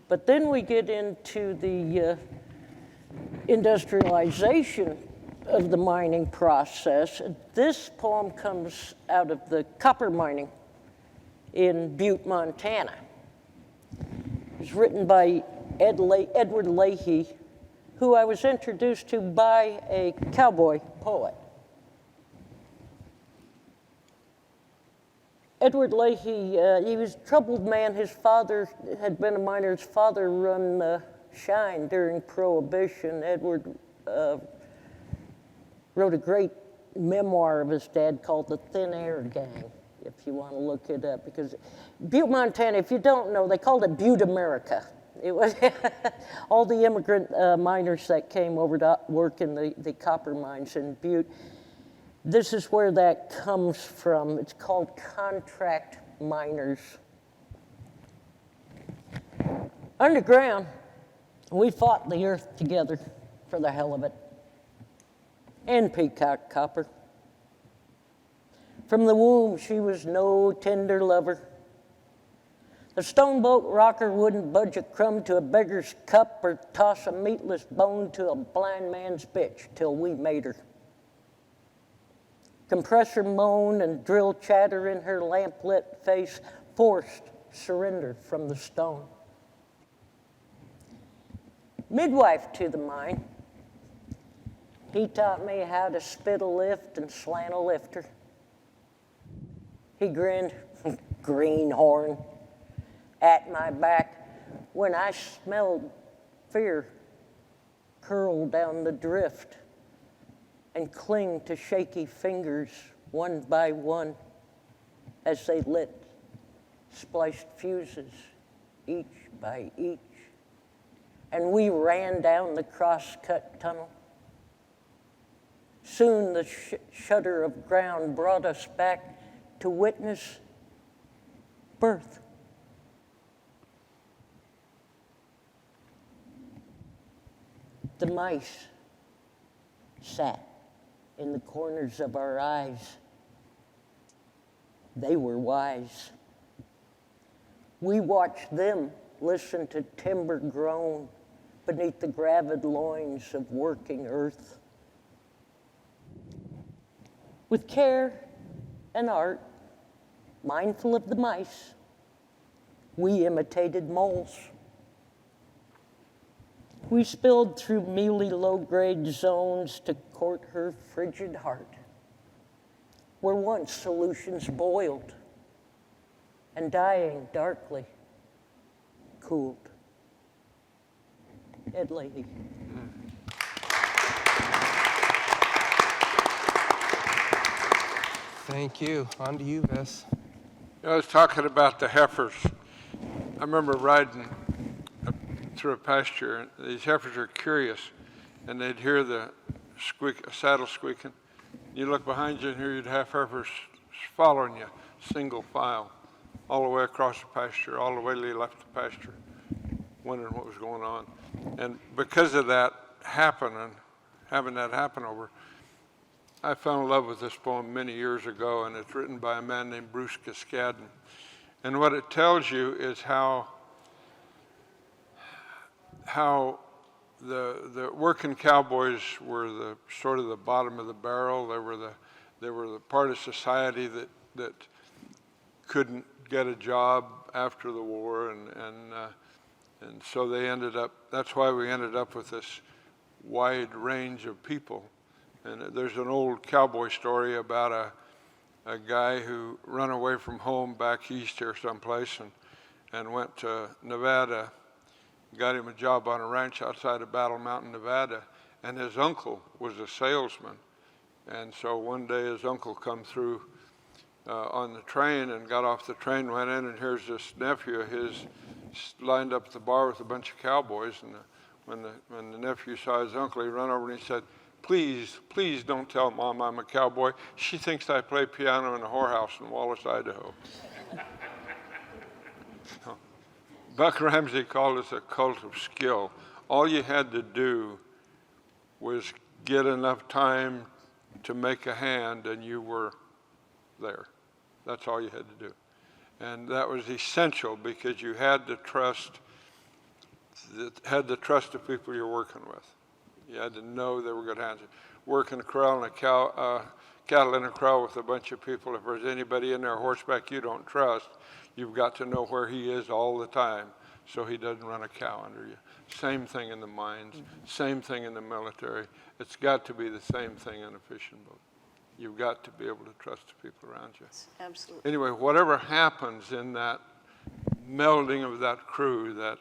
Speaker 5: But then we get into the industrialization of the mining process. This poem comes out of the copper mining in Butte, Montana. It's written by Edward Leahy, who I was introduced to by a cowboy poet. Edward Leahy, he was a troubled man. His father had been a miner. His father run Shine during Prohibition. Edward wrote a great memoir of his dad called The Thin Air Gang, if you want to look it up. Because Butte, Montana, if you don't know, they called it Butte America. It was all the immigrant miners that came over to work in the copper mines in Butte. This is where that comes from. It's called contract miners. Underground, we fought the earth together for the hell of it. And peacock copper. From the womb, she was no tender lover. The stone-boat rocker wouldn't budge a crumb to a beggar's cup or toss a meatless bone to a blind man's bitch till we made her. Compressor moan and drill chatter in her lamp-lit face forced surrender from the stone. Midwife to the mine, he taught me how to spit a lift and slant a lifter. He grinned, greenhorn, at my back when I smelled fear curl down the drift and cling to shaky fingers one by one as they lit spliced fuses each by each. And we ran down the cross-cut tunnel. Soon the shudder of ground brought us back to witness birth. The mice sat in the corners of our eyes. They were wise. We watched them listen to timber groan beneath the gravid loins of working earth. With care and art, mindful of the mice, we imitated moles. We spilled through mealy low-grade zones to court her frigid heart, where once solutions boiled and dying darkly cooled. Ed Leahy.
Speaker 2: Thank you. On to you, Vis.
Speaker 6: I was talking about the heifers. I remember riding through a pasture, and these heifers are curious, and they'd hear the saddle squeaking. You look behind you, and here you'd have heifers following you, single file, all the way across the pasture, all the way they left the pasture, wondering what was going on. And because of that happening, having that happen over, I fell in love with this poem many years ago, and it's written by a man named Bruce Cascadden. And what it tells you is how the working cowboys were the sort of the bottom of the barrel. They were the part of society that couldn't get a job after the war, and so they ended up. That's why we ended up with this wide range of people. And there's an old cowboy story about a guy who ran away from home back east here someplace and went to Nevada, got him a job on a ranch outside of Battle Mountain, Nevada, and his uncle was a salesman. And so one day his uncle come through on the train and got off the train, went in, and here's this nephew of his lined up at the bar with a bunch of cowboys. And when the nephew saw his uncle, he ran over and he said, please don't tell Mom I'm a cowboy. She thinks I play piano in a whorehouse in Wallace, Idaho. Buck Ramsey called it a cult of skill. All you had to do was get enough time to make a hand and you were there. That's all you had to do. And that was essential because you had to trust the people you're working with. You had to know they were good hands. Work in a corral and cattle in a corral with a bunch of people. If there's anybody in there horseback you don't trust, you've got to know where he is all the time so he doesn't run a cow under you. Same thing in the mines, same thing in the military. It's got to be the same thing in a fishing boat. You've got to be able to trust the people around you.
Speaker 4: Absolutely.
Speaker 6: Anyway, whatever happens in that melding of that crew, that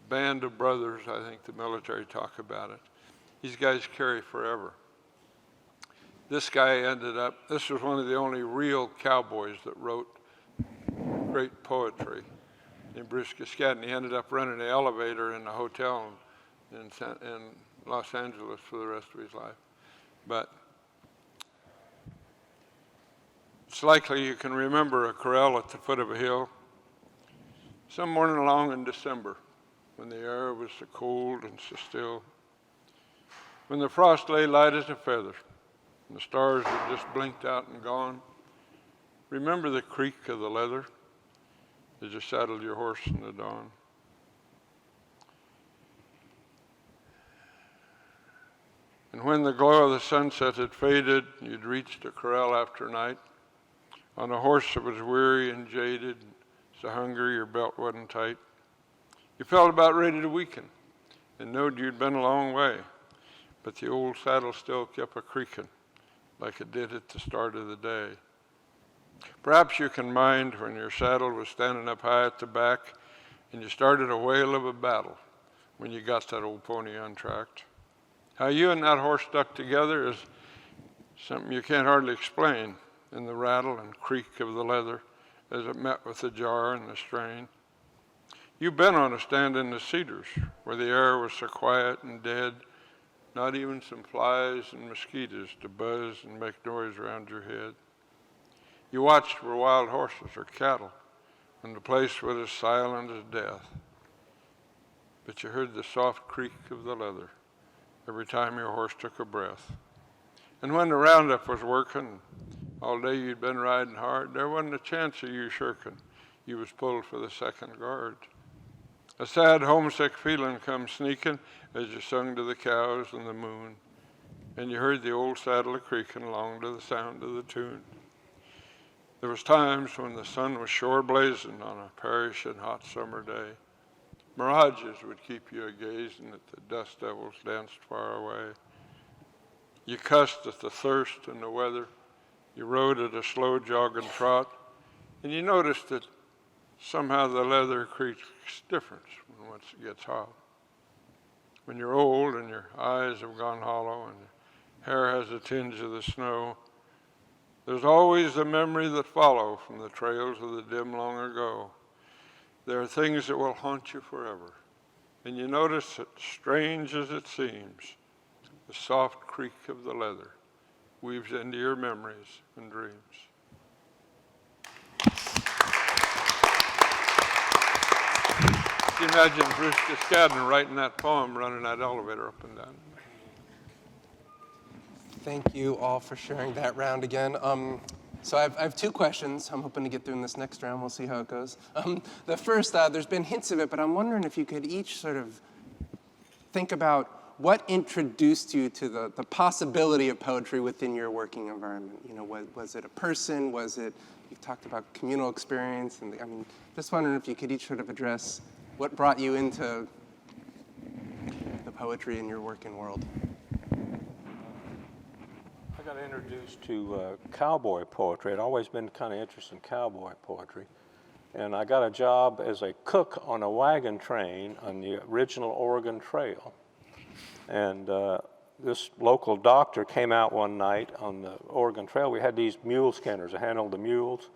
Speaker 6: band of brothers, I think the military talk about it, these guys carry forever. This guy this was one of the only real cowboys that wrote great poetry in Bruce Cascadden. He ended up running an elevator in a hotel in Los Angeles for the rest of his life. But it's likely you can remember a corral at the foot of a hill. Some morning along in December, when the air was so cold and so still, when the frost lay light as a feather, and the stars had just blinked out and gone, remember the creak of the leather as you saddled your horse in the dawn. And when the glow of the sunset had faded, you'd reached a corral after night, on a horse that was weary and jaded, so hungry your belt wasn't tight. You felt about ready to weaken and knowed you'd been a long way, but the old saddle still kept a creaking like it did at the start of the day. Perhaps you can mind when your saddle was standing up high at the back and you started a wail of a battle when you got that old pony untracked. How you and that horse stuck together is something you can't hardly explain in the rattle and creak of the leather as it met with the jar and the strain. You've been on a stand in the cedars where the air was so quiet and dead, not even some flies and mosquitoes to buzz and make noise around your head. You watched for wild horses or cattle when the place was as silent as death, but you heard the soft creak of the leather every time your horse took a breath. And when the roundup was working, all day you'd been riding hard, there wasn't a chance of you shirking. You was pulled for the second guard. A sad, homesick feeling come sneaking as you sung to the cows and the moon, and you heard the old saddle a-creaking along to the sound of the tune. There was times when the sun was sure blazing on a perishing hot summer day. Mirages would keep you a-gazing at the dust devils danced far away. You cussed at the thirst and the weather. You rode at a slow jogging trot, and you noticed that somehow the leather creaks different once it gets hot. When you're old and your eyes have gone hollow and your hair has a tinge of the snow, there's always a memory that follow from the trails of the dim long ago. There are things that will haunt you forever, and you notice that, strange as it seems, the soft creak of the leather weaves into your memories and dreams. Can you imagine Bruce Cascadden writing that poem, running that elevator up and down?
Speaker 2: Thank you all for sharing that round again. So I have two questions I'm hoping to get through in this next round. We'll see how it goes. The first, there's been hints of it, but I'm wondering if you could each sort of think about what introduced you to the possibility of poetry within your working environment. You know, was it a person? Was it, you talked about communal experience, and just wondering if you could each sort of address what brought you into the poetry in your working world.
Speaker 3: I got introduced to cowboy poetry. I'd always been kind of interested in cowboy poetry. And I got a job as a cook on a wagon train on the original Oregon Trail. And this local doctor came out one night on the Oregon Trail. We had these mule skinners that handled the mules,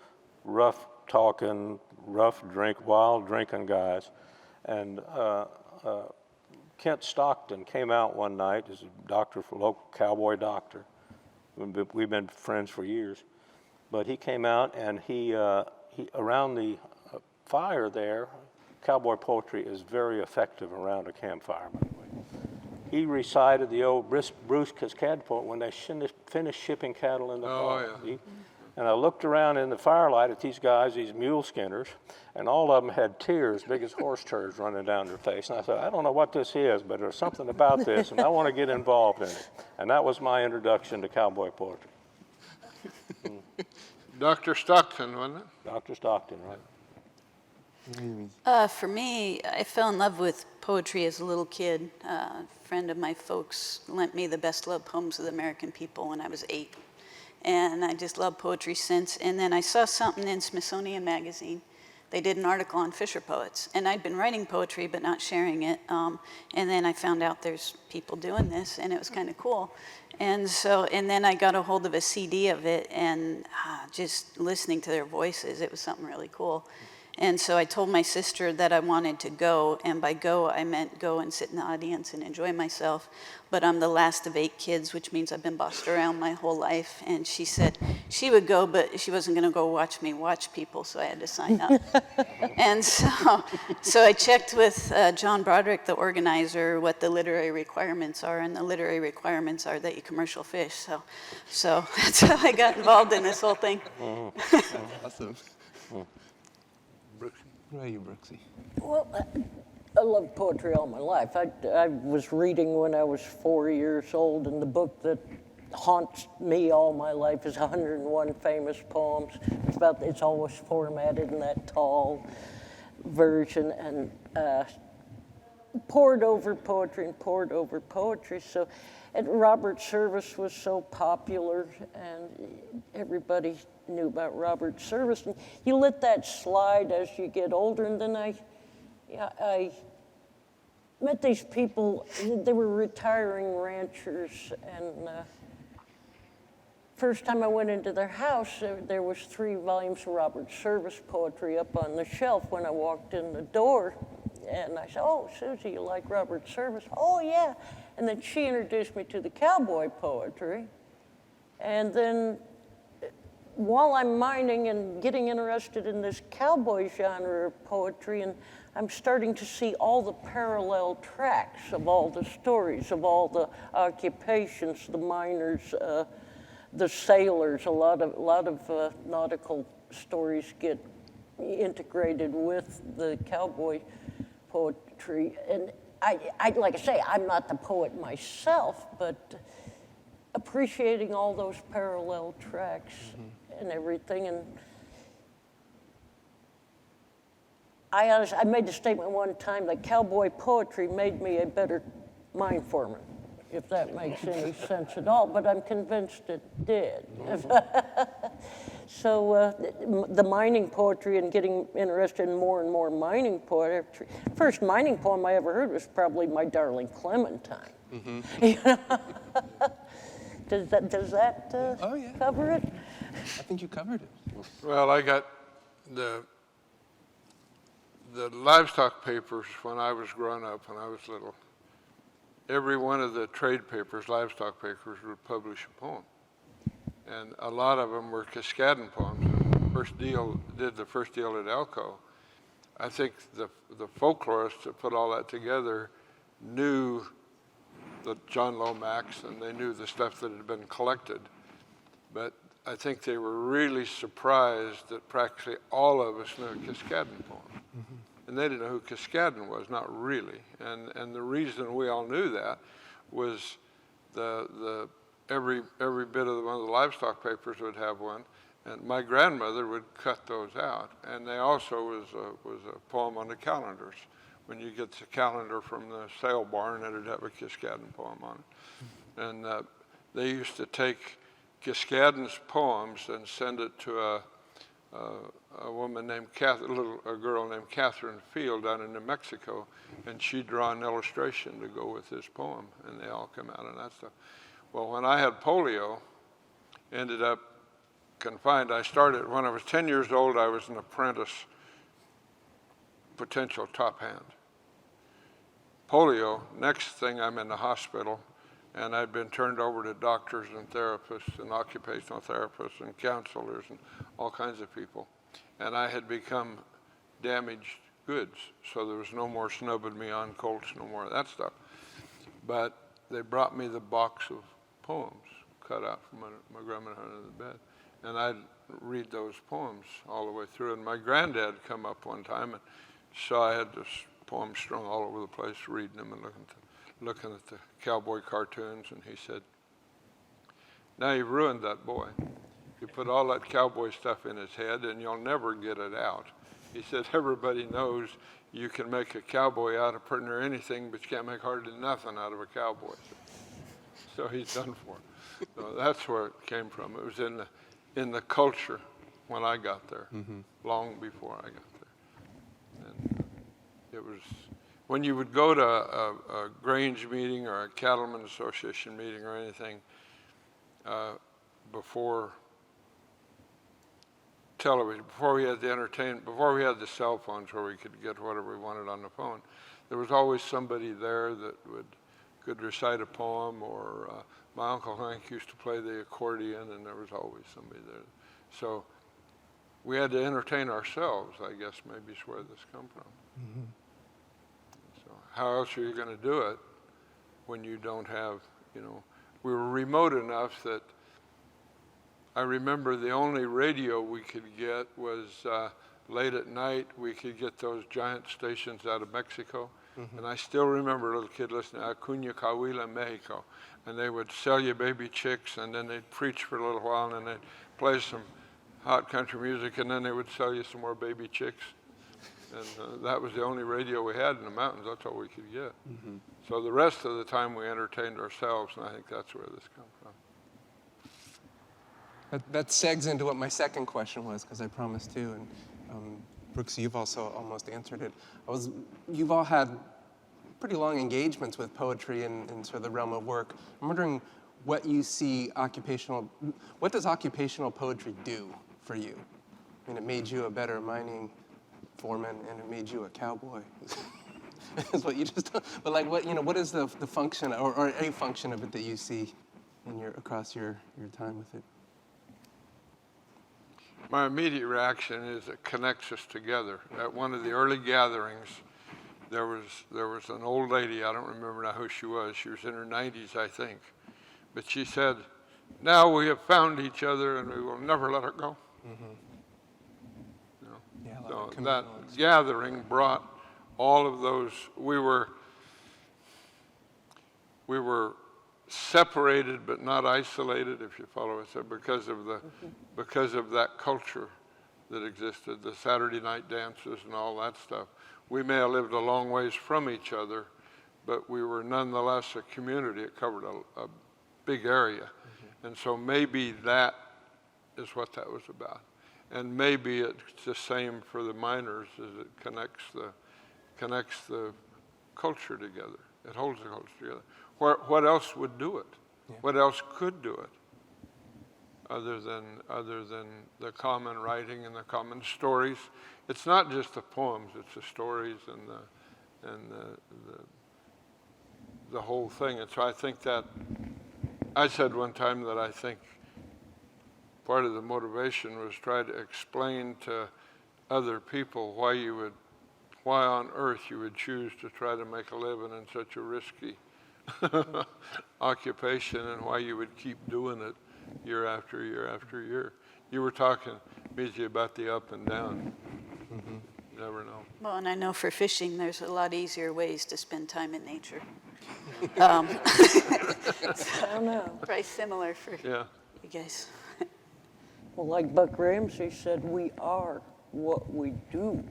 Speaker 3: rough talking, rough drink, wild drinking guys. And Kent Stockton came out one night as a doctor, for local cowboy doctor. We've been friends for years. But he came out and he around the fire there, cowboy poetry is very effective around a campfire, by the way. He recited the old Bruce Cascadden poem when they finished shipping cattle in the fall.
Speaker 6: Oh, yeah.
Speaker 3: And I looked around in the firelight at these guys, these mule skinners, and all of them had tears, big as horse turds, running down their face. And I said, I don't know what this is, but there's something about this, and I want to get involved in it. And that was my introduction to cowboy poetry.
Speaker 6: Dr. Stockton, wasn't it?
Speaker 3: Dr. Stockton, right?
Speaker 4: For me, I fell in love with poetry as a little kid. A friend of my folks lent me the best loved poems of the American people when I was 8. And I just love poetry since. And then I saw something in Smithsonian Magazine. They did an article on Fisher poets. And I'd been writing poetry but not sharing it. And then I found out there's people doing this, and it was kind of cool. And then I got a hold of a CD of it, and just listening to their voices, it was something really cool. And so I told my sister that I wanted to go, and by go, I meant go and sit in the audience and enjoy myself. But I'm the last of 8 kids, which means I've been bossed around my whole life. And she said she would go, but she wasn't going to go watch me watch people, so I had to sign up. And so I checked with John Broderick, the organizer, what the literary requirements are, and the literary requirements are that you commercial fish. So that's how I got involved in this whole thing.
Speaker 2: Awesome. Brooksy. Where are you, Brooksy?
Speaker 5: Well, I loved poetry all my life. I was reading when I was 4 years old, and the book that haunts me all my life is 101 Famous Poems. It's always formatted in that tall version, and poured over poetry and poured over poetry. So, and Robert Service was so popular, and everybody knew about Robert Service. And you let that slide as you get older, and then I met these people. They were retiring ranchers, and first time I went into their house, there was 3 volumes of Robert Service poetry up on the shelf when I walked in the door. And I said, "Oh, Susie, you like Robert Service?" "Oh, yeah." And then she introduced me to the cowboy poetry. And then while I'm mining and getting interested in this cowboy genre of poetry, and I'm starting to see all the parallel tracks of all the stories, of all the occupations, the miners, the sailors. A lot of nautical stories get integrated with the cowboy poetry. And I like I say, I'm not the poet myself, but appreciating all those parallel tracks and everything. And I made the statement one time that cowboy poetry made me a better mine foreman, if that makes any sense at all, but I'm convinced it did. So the mining poetry and getting interested in more and more mining poetry. First mining poem I ever heard was probably My Darling Clementine. You know? Does that
Speaker 2: Oh, yeah.
Speaker 5: cover it?
Speaker 2: I think you covered it.
Speaker 6: Well, I got the livestock papers when I was growing up, when I was little. Every one of the trade papers, livestock papers, would publish a poem. And a lot of them were Cascaden poems. The first deal at Elko. I think the folklorists that put all that together knew the John Lomax, and they knew the stuff that had been collected. But I think they were really surprised that practically all of us knew a Cascaden poem. And they didn't know who Cascaden was, not really. And the reason we all knew that was every bit of one of the livestock papers would have one, and my grandmother would cut those out. And they also was a poem on the calendars. When you get the calendar from the sale barn, it'd have a Cascaden poem on it. And they used to take Cascaden's poems and send it to a woman named a girl named Catherine Field down in New Mexico, and she'd draw an illustration to go with this poem, and they all come out and that stuff. Well, when I had polio, ended up confined. I started when I was 10 years old. I was an apprentice, potential top hand. Polio. Next thing, I'm in the hospital, and I'd been turned over to doctors and therapists and occupational therapists and counselors and all kinds of people. And I had become damaged goods, so there was no more snubbing me on colts, no more of that stuff. But they brought me the box of poems cut out from my grandma under the bed, and I'd read those poems all the way through. And my granddad come up one time and saw I had this poems strung all over the place, reading them and looking at the cowboy cartoons, and he said, "Now you've ruined that boy. You put all that cowboy stuff in his head and you'll never get it out." He said, "Everybody knows you can make a cowboy out of pretty near anything, but you can't make hardly nothing out of a cowboy." So he's done for. So that's where it came from. It was in the culture when I got there, long before I got there. And it was, when you would go to a Grange meeting or a Cattlemen's Association meeting or anything, before television, before we had the entertainment, before we had the cell phones where we could get whatever we wanted on the phone, there was always somebody there that could recite a poem, or my Uncle Hank used to play the accordion, and there was always somebody there. So we had to entertain ourselves, I guess, maybe is where this come from. So how else are you going to do it when you don't have, you know, we were remote enough that I remember the only radio we could get was late at night. We could get those giant stations out of Mexico. And I still remember a little kid listening to Acuña Coahuila, Mexico. And they would sell you baby chicks, and then they'd preach for a little while, and then they'd play some hot country music, and then they would sell you some more baby chicks. And that was the only radio we had in the mountains. That's all we could get. So the rest of the time we entertained ourselves, and I think that's where this comes from.
Speaker 2: That segs into what my second question was, because I promised to, and Brooks, you've also almost answered it. You've all had pretty long engagements with poetry in sort of the realm of work. I'm wondering what you see what does occupational poetry do for you? I mean, it made you a better mining foreman, and it made you a cowboy. Is what you just, but like what is the function or a function of it that you see across your time with it?
Speaker 6: My immediate reaction is it connects us together. At one of the early gatherings, there was an old lady, I don't remember now who she was in her 90s, I think. But she said, "Now we have found each other and we will never let it go." You know?
Speaker 2: Yeah,
Speaker 6: So that gathering brought all of those, we were separated but not isolated, if you follow us, because of that culture that existed, the Saturday night dances and all that stuff. We may have lived a long ways from each other, but we were nonetheless a community. It covered a big area. And so maybe that is what that was about. And maybe it's the same for the miners, as it connects the culture together. It holds the culture together. What else would do it? Yeah. What else could do it? Other than the common writing and the common stories. It's not just the poems, it's the stories and the whole thing. And so I think that, I said one time that I think part of the motivation was try to explain to other people why on earth you would choose to try to make a living in such a risky occupation, and why you would keep doing it year after year after year. You were talking, Miji, about the up and down. You never know.
Speaker 4: Well, and I know for fishing, there's a lot easier ways to spend time in nature. I don't know. Probably similar for you guys.
Speaker 5: Well, like Buck Ramsey said, we are what we do,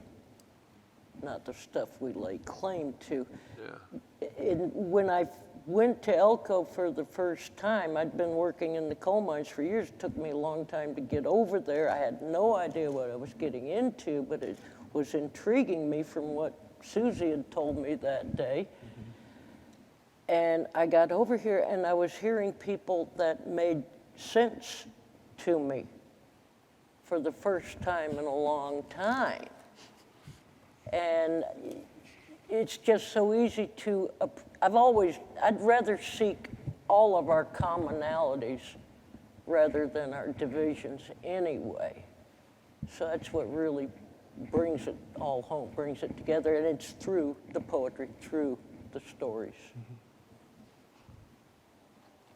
Speaker 5: not the stuff we lay claim to.
Speaker 6: Yeah.
Speaker 5: When I went to Elko for the first time, I'd been working in the coal mines for years. It took me a long time to get over there. I had no idea what I was getting into, but it was intriguing me from what Susie had told me that day. And I got over here, and I was hearing people that made sense to me for the first time in a long time. And it's just so easy to, I'd rather seek all of our commonalities rather than our divisions anyway. So that's what really brings it all home, brings it together, and it's through the poetry, through the stories.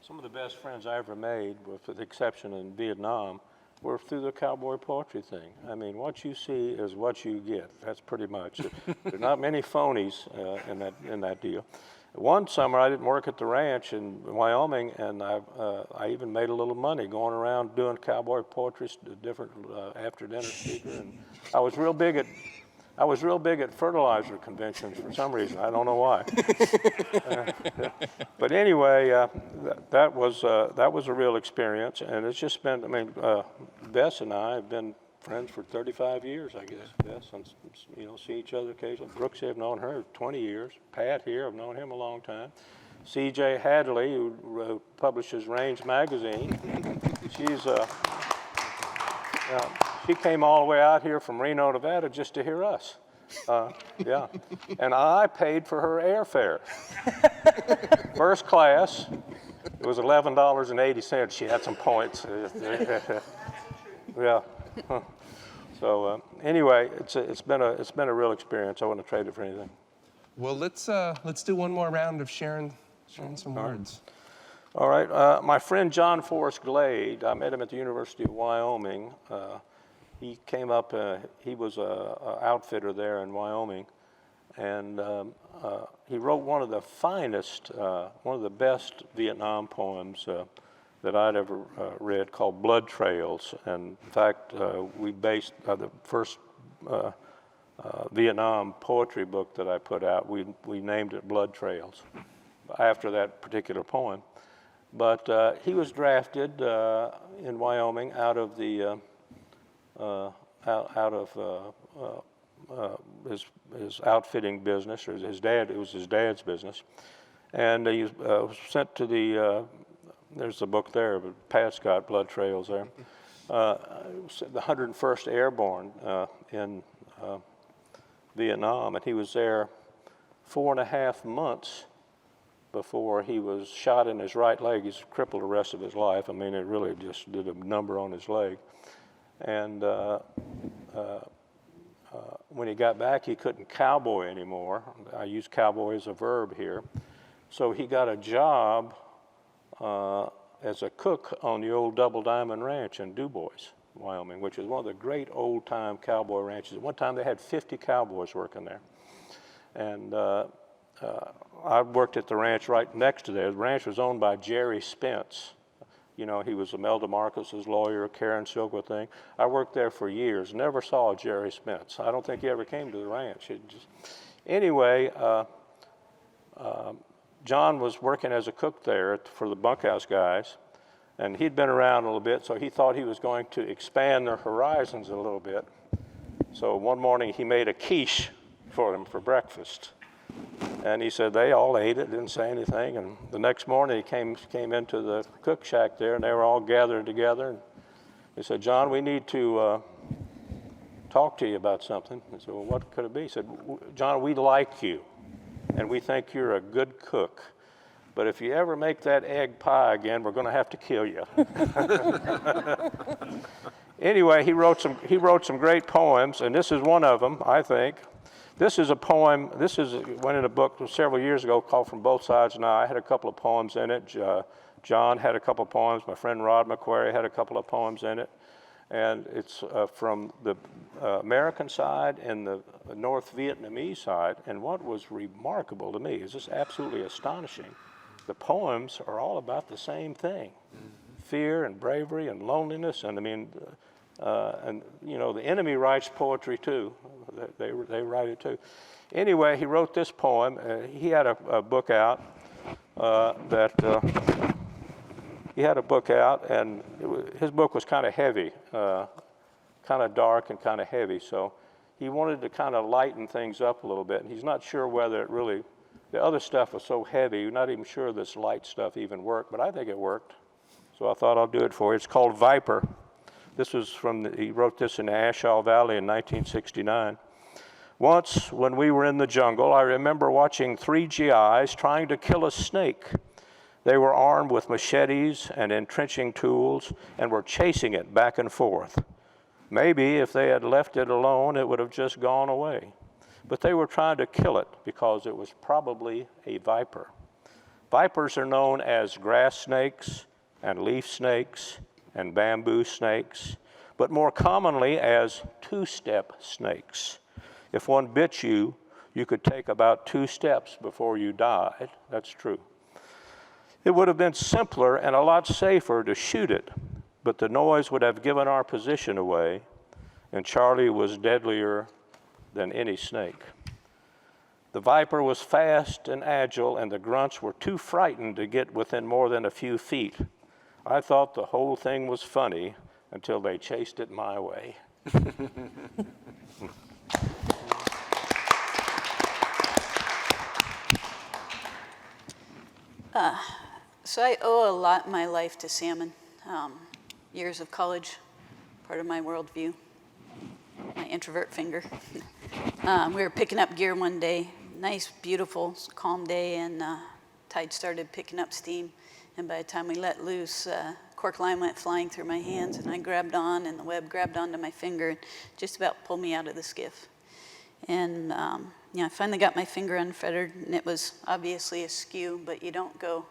Speaker 3: Some of the best friends I ever made, with the exception in Vietnam, were through the cowboy poetry thing. I mean, what you see is what you get. That's pretty much it. There are not many phonies in that deal. One summer, I didn't work at the ranch in Wyoming, and I even made a little money going around doing cowboy poetry, different after-dinner speaker. And I was real big at I was real big at fertilizer conventions for some reason. I don't know why. But anyway, that was a real experience, and it's just been. I mean, Bess and I have been friends for 35 years, I guess. Bess, and see each other occasionally. Brooksy, I've known her 20 years. Pat here, I've known him a long time. C.J. Hadley, who publishes Range magazine. She came all the way out here from Reno, Nevada, just to hear us. Yeah, and I paid for her airfare. First class, it was $11.80. She had some points. Yeah. So anyway, it's been a real experience. I wouldn't trade it for anything.
Speaker 2: Well, let's do one more round of sharing some words.
Speaker 3: All right. My friend John Forrest Glade, I met him at the University of Wyoming. He came up, he was an outfitter there in Wyoming, and he wrote one of the finest, one of the best Vietnam poems that I'd ever read, called Blood Trails. And in fact, we based the first Vietnam poetry book that I put out, we named it Blood Trails after that particular poem. But he was drafted in Wyoming out of the his outfitting business, or it was his dad's business, and he was sent to the. There's the book there, but Pat's got Blood Trails there. The 101st Airborne in Vietnam, and he was there 4.5 months before he was shot in his right leg. He's crippled the rest of his life. I mean, it really just did a number on his leg. And when he got back, he couldn't cowboy anymore. I use cowboy as a verb here. So he got a job as a cook on the old Double Diamond Ranch in DuBois, Wyoming, which is one of the great old-time cowboy ranches. At one time, they had 50 cowboys working there. And I worked at the ranch right next to there. The ranch was owned by Jerry Spence. You know, he was Imelda Marcos's lawyer, Karen Silkwood thing. I worked there for years, never saw Jerry Spence. I don't think he ever came to the ranch. Anyway, John was working as a cook there for the bunkhouse guys, and he'd been around a little bit, so he thought he was going to expand their horizons a little bit. So one morning he made a quiche for them for breakfast. And he said they all ate it, didn't say anything. And the next morning he came into the cook shack there, and they were all gathered together. And he said, "John, we need to talk to you about something." I said, "Well, what could it be?" He said, "John, we like you, and we think you're a good cook. But if you ever make that egg pie again, we're going to have to kill you." Anyway, he wrote some great poems, and this is one of them, I think. This is a poem. Went in a book several years ago called From Both Sides Now. I had a couple of poems in it. John had a couple of poems. My friend Rod McQuarrie had a couple of poems in it. And it's from the American side and the North Vietnamese side. And what was remarkable to me is just absolutely astonishing. The poems are all about the same thing: fear and bravery and loneliness. And I mean, and you know, the enemy writes poetry too. They write it too. Anyway, he wrote this poem. He had a book out he had a book out, and his book was kind of heavy, kind of dark and kind of heavy. So he wanted to kind of lighten things up a little bit. And he's not sure whether it really, the other stuff was so heavy, you're not even sure this light stuff even worked, but I think it worked. So I thought I'll do it for you. It's called Viper. This was he wrote this in the Ashaw Valley in 1969. "Once, when we were in the jungle, I remember watching 3 GIs trying to kill a snake. They were armed with machetes and entrenching tools and were chasing it back and forth. Maybe if they had left it alone, it would have just gone away. But they were trying to kill it because it was probably a viper. Vipers are known as grass snakes and leaf snakes and bamboo snakes, but more commonly as two-step snakes. If one bit you, you could take about 2 steps before you died. That's true. It would have been simpler and a lot safer to shoot it, but the noise would have given our position away, and Charlie was deadlier than any snake. The viper was fast and agile, and the grunts were too frightened to get within more than a few feet. I thought the whole thing was funny until they chased it my way.
Speaker 4: So I owe a lot in my life to salmon. Years of college, part of my worldview, my introvert finger. We were picking up gear one day, nice, beautiful, calm day, and tide started picking up steam. And by the time we let loose, cork line went flying through my hands, and I grabbed on, and the web grabbed onto my finger and just about pulled me out of the skiff. And I finally got my finger unfettered, and it was obviously askew, but you don't go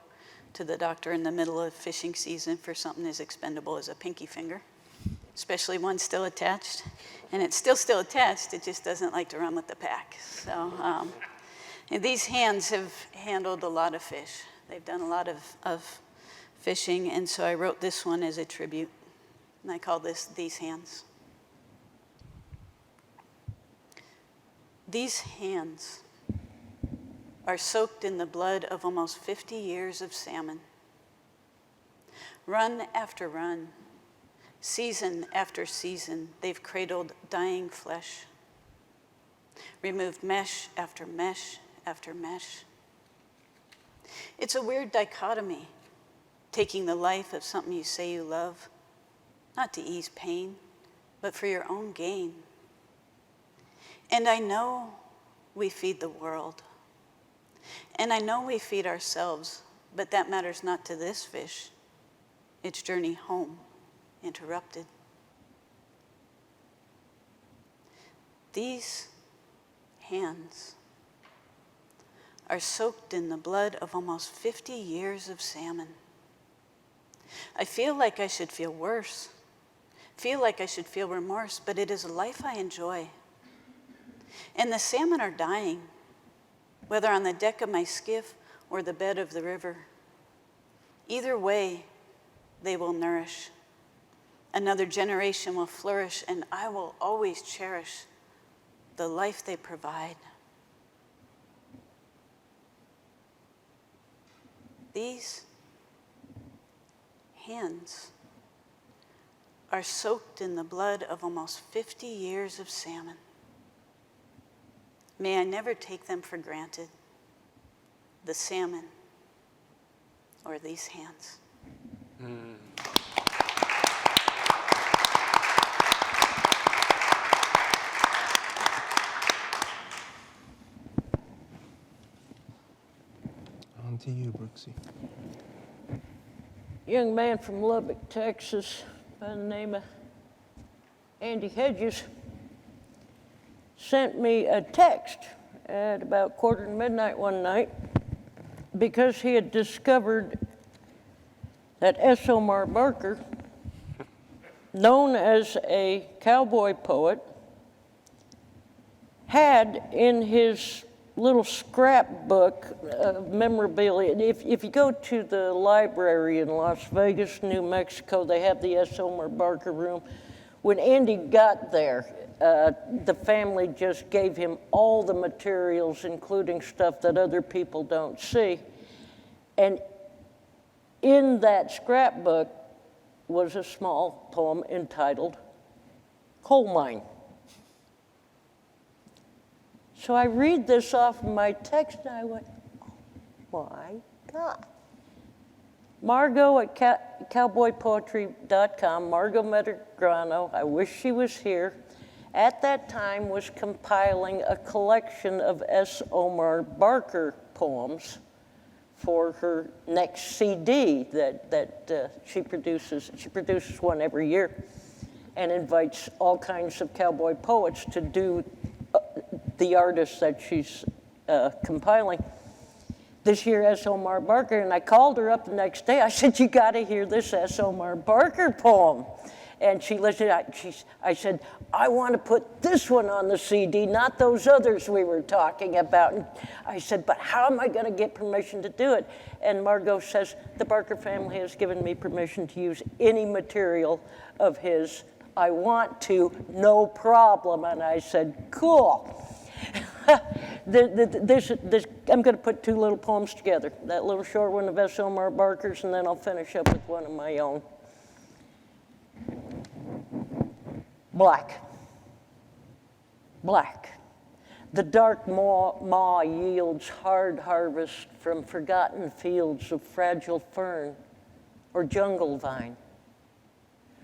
Speaker 4: to the doctor in the middle of fishing season for something as expendable as a pinky finger, especially one still attached. And it's still attached, it just doesn't like to run with the pack. So and these hands have handled a lot of fish. They've done a lot of fishing, and so I wrote this one as a tribute, and I call this These Hands. These hands are soaked in the blood of almost 50 years of salmon. Run after run, season after season, they've cradled dying flesh, removed mesh after mesh after mesh. It's a weird dichotomy, taking the life of something you say you love, not to ease pain, but for your own gain. And I know we feed the world. And I know we feed ourselves, but that matters not to this fish. Its journey home interrupted. These hands are soaked in the blood of almost 50 years of salmon. I feel like I should feel worse, feel like I should feel remorse, but it is a life I enjoy. And the salmon are dying, whether on the deck of my skiff or the bed of the river. Either way, they will nourish. Another generation will flourish, and I will always cherish the life they provide. These hands are soaked in the blood of almost 50 years of salmon. May I never take them for granted, the salmon or these hands.
Speaker 2: On to you, Brooksy.
Speaker 5: Young man from Lubbock, Texas, by the name of Andy Hedges, sent me a text at about 1:45 one night because he had discovered that S. Omar Barker, known as a cowboy poet, had in his little scrapbook of memorabilia. If you go to the library in Las Vegas, New Mexico, they have the S. Omar Barker room. When Andy got there, the family just gave him all the materials, including stuff that other people don't see. And in that scrapbook was a small poem entitled Coal Mine. So I read this off of my text, and I went, oh my God. Margot at cowboypoetry.com, Margot Medrano, I wish she was here, at that time was compiling a collection of S. Omar Barker poems for her next CD that she produces. She produces one every year and invites all kinds of cowboy poets to do the artists that she's compiling. This year, S. Omar Barker, and I called her up the next day. I said, you got to hear this S. Omar Barker poem. And she listened. I said, I want to put this one on the CD, not those others we were talking about. And I said, but how am I going to get permission to do it? And Margot says, the Barker family has given me permission to use any material of his I want to, no problem. And I said, cool. I'm going to put two little poems together. That little short one of S. Elmore Barker's, and then I'll finish up with one of my own. Black. Black. The dark maw yields hard harvest from forgotten fields of fragile fern or jungle vine.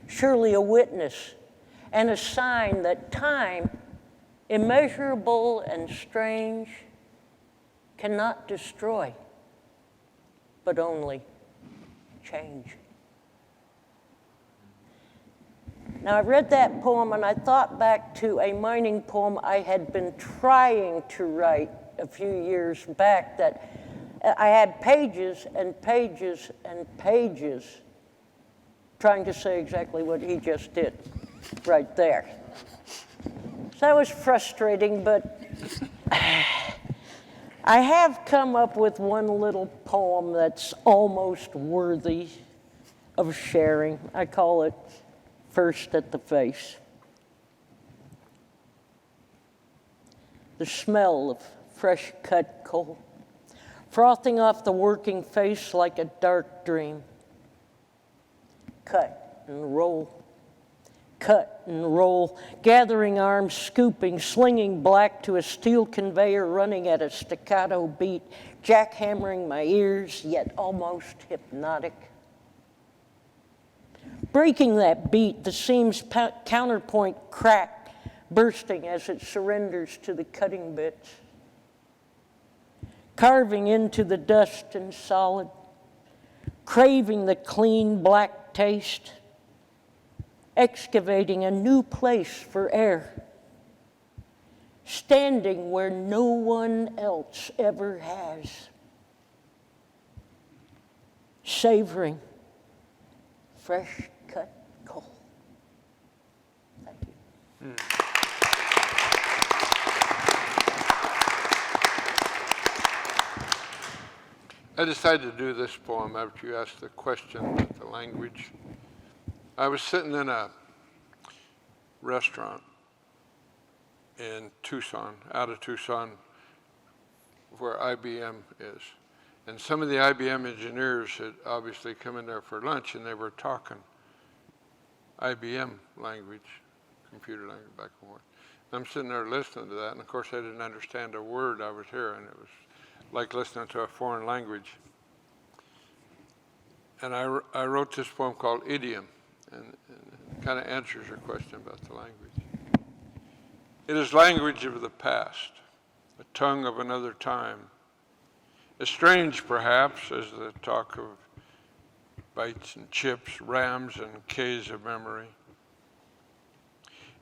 Speaker 5: Surely a witness and a sign that time, immeasurable and strange, cannot destroy, but only change. Now, I read that poem and I thought back to a mining poem I had been trying to write a few years back that I had pages and pages and pages trying to say exactly what he just did right there. So that was frustrating, but I have come up with one little poem that's almost worthy of sharing. I call it First at the Face. The smell of fresh cut coal, frothing off the working face like a dark dream. Cut and roll, cut and roll, gathering arms, scooping, slinging black to a steel conveyor running at a staccato beat, jackhammering my ears, yet almost hypnotic. Breaking that beat, the seam's counterpoint crack, bursting as it surrenders to the cutting bits. Carving into the dust and solid, craving the clean black taste, excavating a new place for air, standing where no one else ever has, savoring fresh cut coal. Thank you.
Speaker 6: I decided to do this poem after you asked the question about the language. I was sitting in a restaurant in Tucson, out of Tucson, where IBM is. And some of the IBM engineers had obviously come in there for lunch, and they were talking IBM language, computer language, back and forth. I'm sitting there listening to that, and of course I didn't understand a word I was hearing. It was like listening to a foreign language. And I wrote this poem called Idiom, and it kind of answers your question about the language. It is language of the past, a tongue of another time. As strange, perhaps, as the talk of bytes and chips, rams and Ks of memory.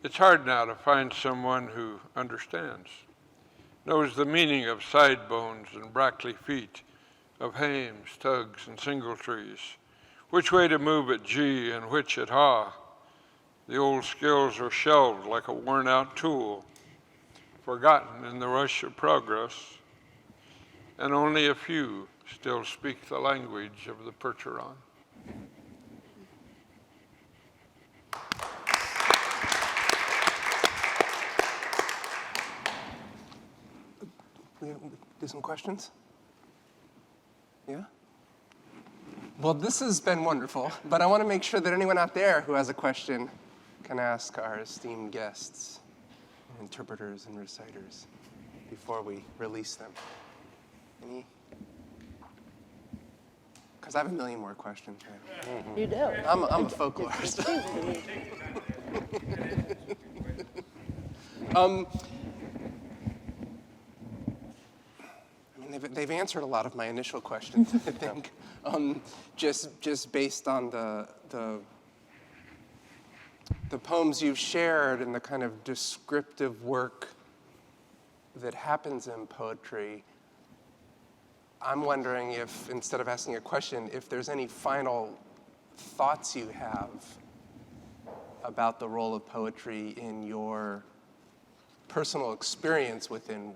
Speaker 6: It's hard now to find someone who understands, knows the meaning of side bones and brackly feet, of hames, tugs, and single trees, which way to move at G and which at Ha. The old skills are shelved like a worn-out tool, forgotten in the rush of progress, and only a few still speak the language of the Percheron.
Speaker 2: We do some questions? Yeah? Well, this has been wonderful, but I want to make sure that anyone out there who has a question can ask our esteemed guests, interpreters and reciters, before we release them. Any? Because I have a million more questions. Right?
Speaker 5: You do.
Speaker 2: I'm a folklorist. They've answered a lot of my initial questions, I think, just based on the poems you've shared and the kind of descriptive work that happens in poetry. I'm wondering if, instead of asking a question, if there's any final thoughts you have about the role of poetry in your personal experience within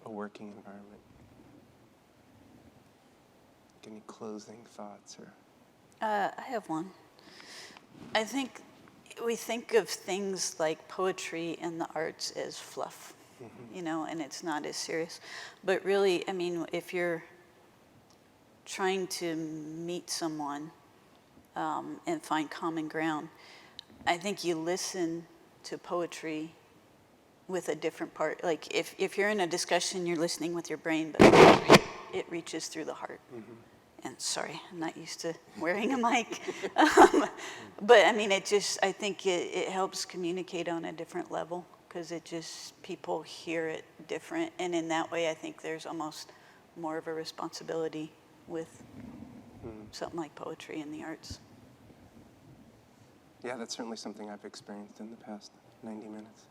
Speaker 2: a working environment. Any closing thoughts? Or?
Speaker 4: I have one. I think we think of things like poetry and the arts as fluff, you know, and it's not as serious. But really, I mean, if you're trying to meet someone and find common ground, I think you listen to poetry with a different part. Like if you're in a discussion, you're listening with your brain, but poetry, it reaches through the heart. And sorry, I'm not used to wearing a mic. But I mean, I think it helps communicate on a different level, because people hear it different. And in that way, I think there's almost more of a responsibility with something like poetry and the arts.
Speaker 2: Yeah, that's certainly something I've experienced in the past 90 minutes.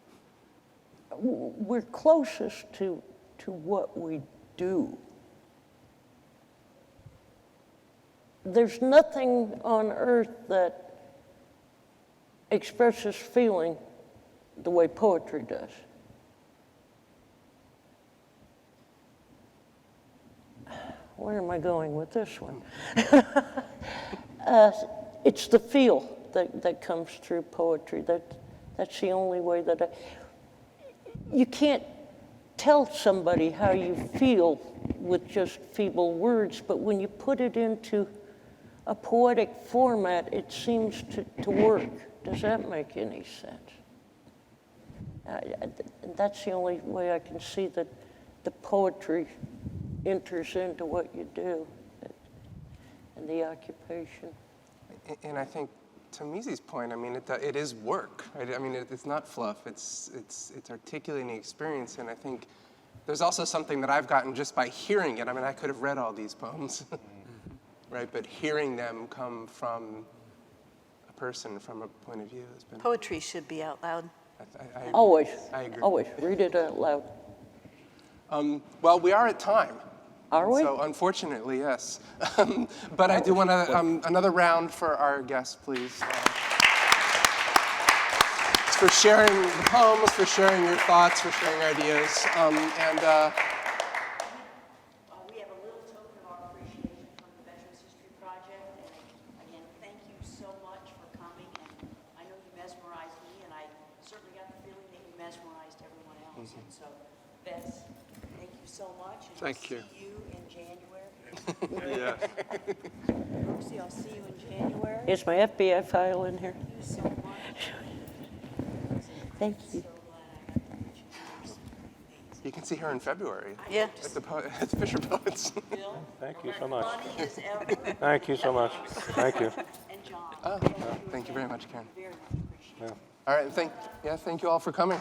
Speaker 5: We're closest to what we do. There's nothing on earth that expresses feeling the way poetry does. Where am I going with this one? It's the feel that comes through poetry. That's the only way that you can't tell somebody how you feel with just feeble words, but when you put it into a poetic format, it seems to work. Does that make any sense? That's the only way I can see that the poetry enters into what you do and the occupation.
Speaker 2: And I think, to Mizi's point, I mean, it is work, right? I mean, it's not fluff. It's articulating the experience, and I think there's also something that I've gotten just by hearing it. I mean, I could have read all these poems, right? But hearing them come from a person, from a point of view, has been...
Speaker 4: Poetry should be out loud.
Speaker 2: I
Speaker 5: Always,
Speaker 2: agree.
Speaker 5: always, read it out loud.
Speaker 2: Well, we are at time.
Speaker 5: Are we?
Speaker 2: So unfortunately, yes. But I do want to, another round for our guests, please. For sharing the poems, for sharing your thoughts, for sharing ideas.
Speaker 1: We have a little token of our appreciation from the Veterans History Project. And again, thank you so much for coming. And I know you mesmerized me, and I certainly got the feeling that you mesmerized everyone else. And so, Vets, thank you so much. And
Speaker 6: Thank you.
Speaker 1: I'll see you in January.
Speaker 6: Yes.
Speaker 1: Roxy, I'll see you in January.
Speaker 5: Is my FBI file in here?
Speaker 1: Thank you so much.
Speaker 5: Thank you.
Speaker 1: So glad I got to meet you. You're so amazing.
Speaker 2: You can see her in February
Speaker 4: Yeah.
Speaker 2: at the Fisher Poets.
Speaker 1: Bill,
Speaker 3: Thank you so much.
Speaker 1: funny as ever.
Speaker 3: Thank you so much. Thank you.
Speaker 1: And John.
Speaker 2: Oh, thank you very much, Karen.
Speaker 1: Very much appreciated.
Speaker 2: All right, thank you all for coming.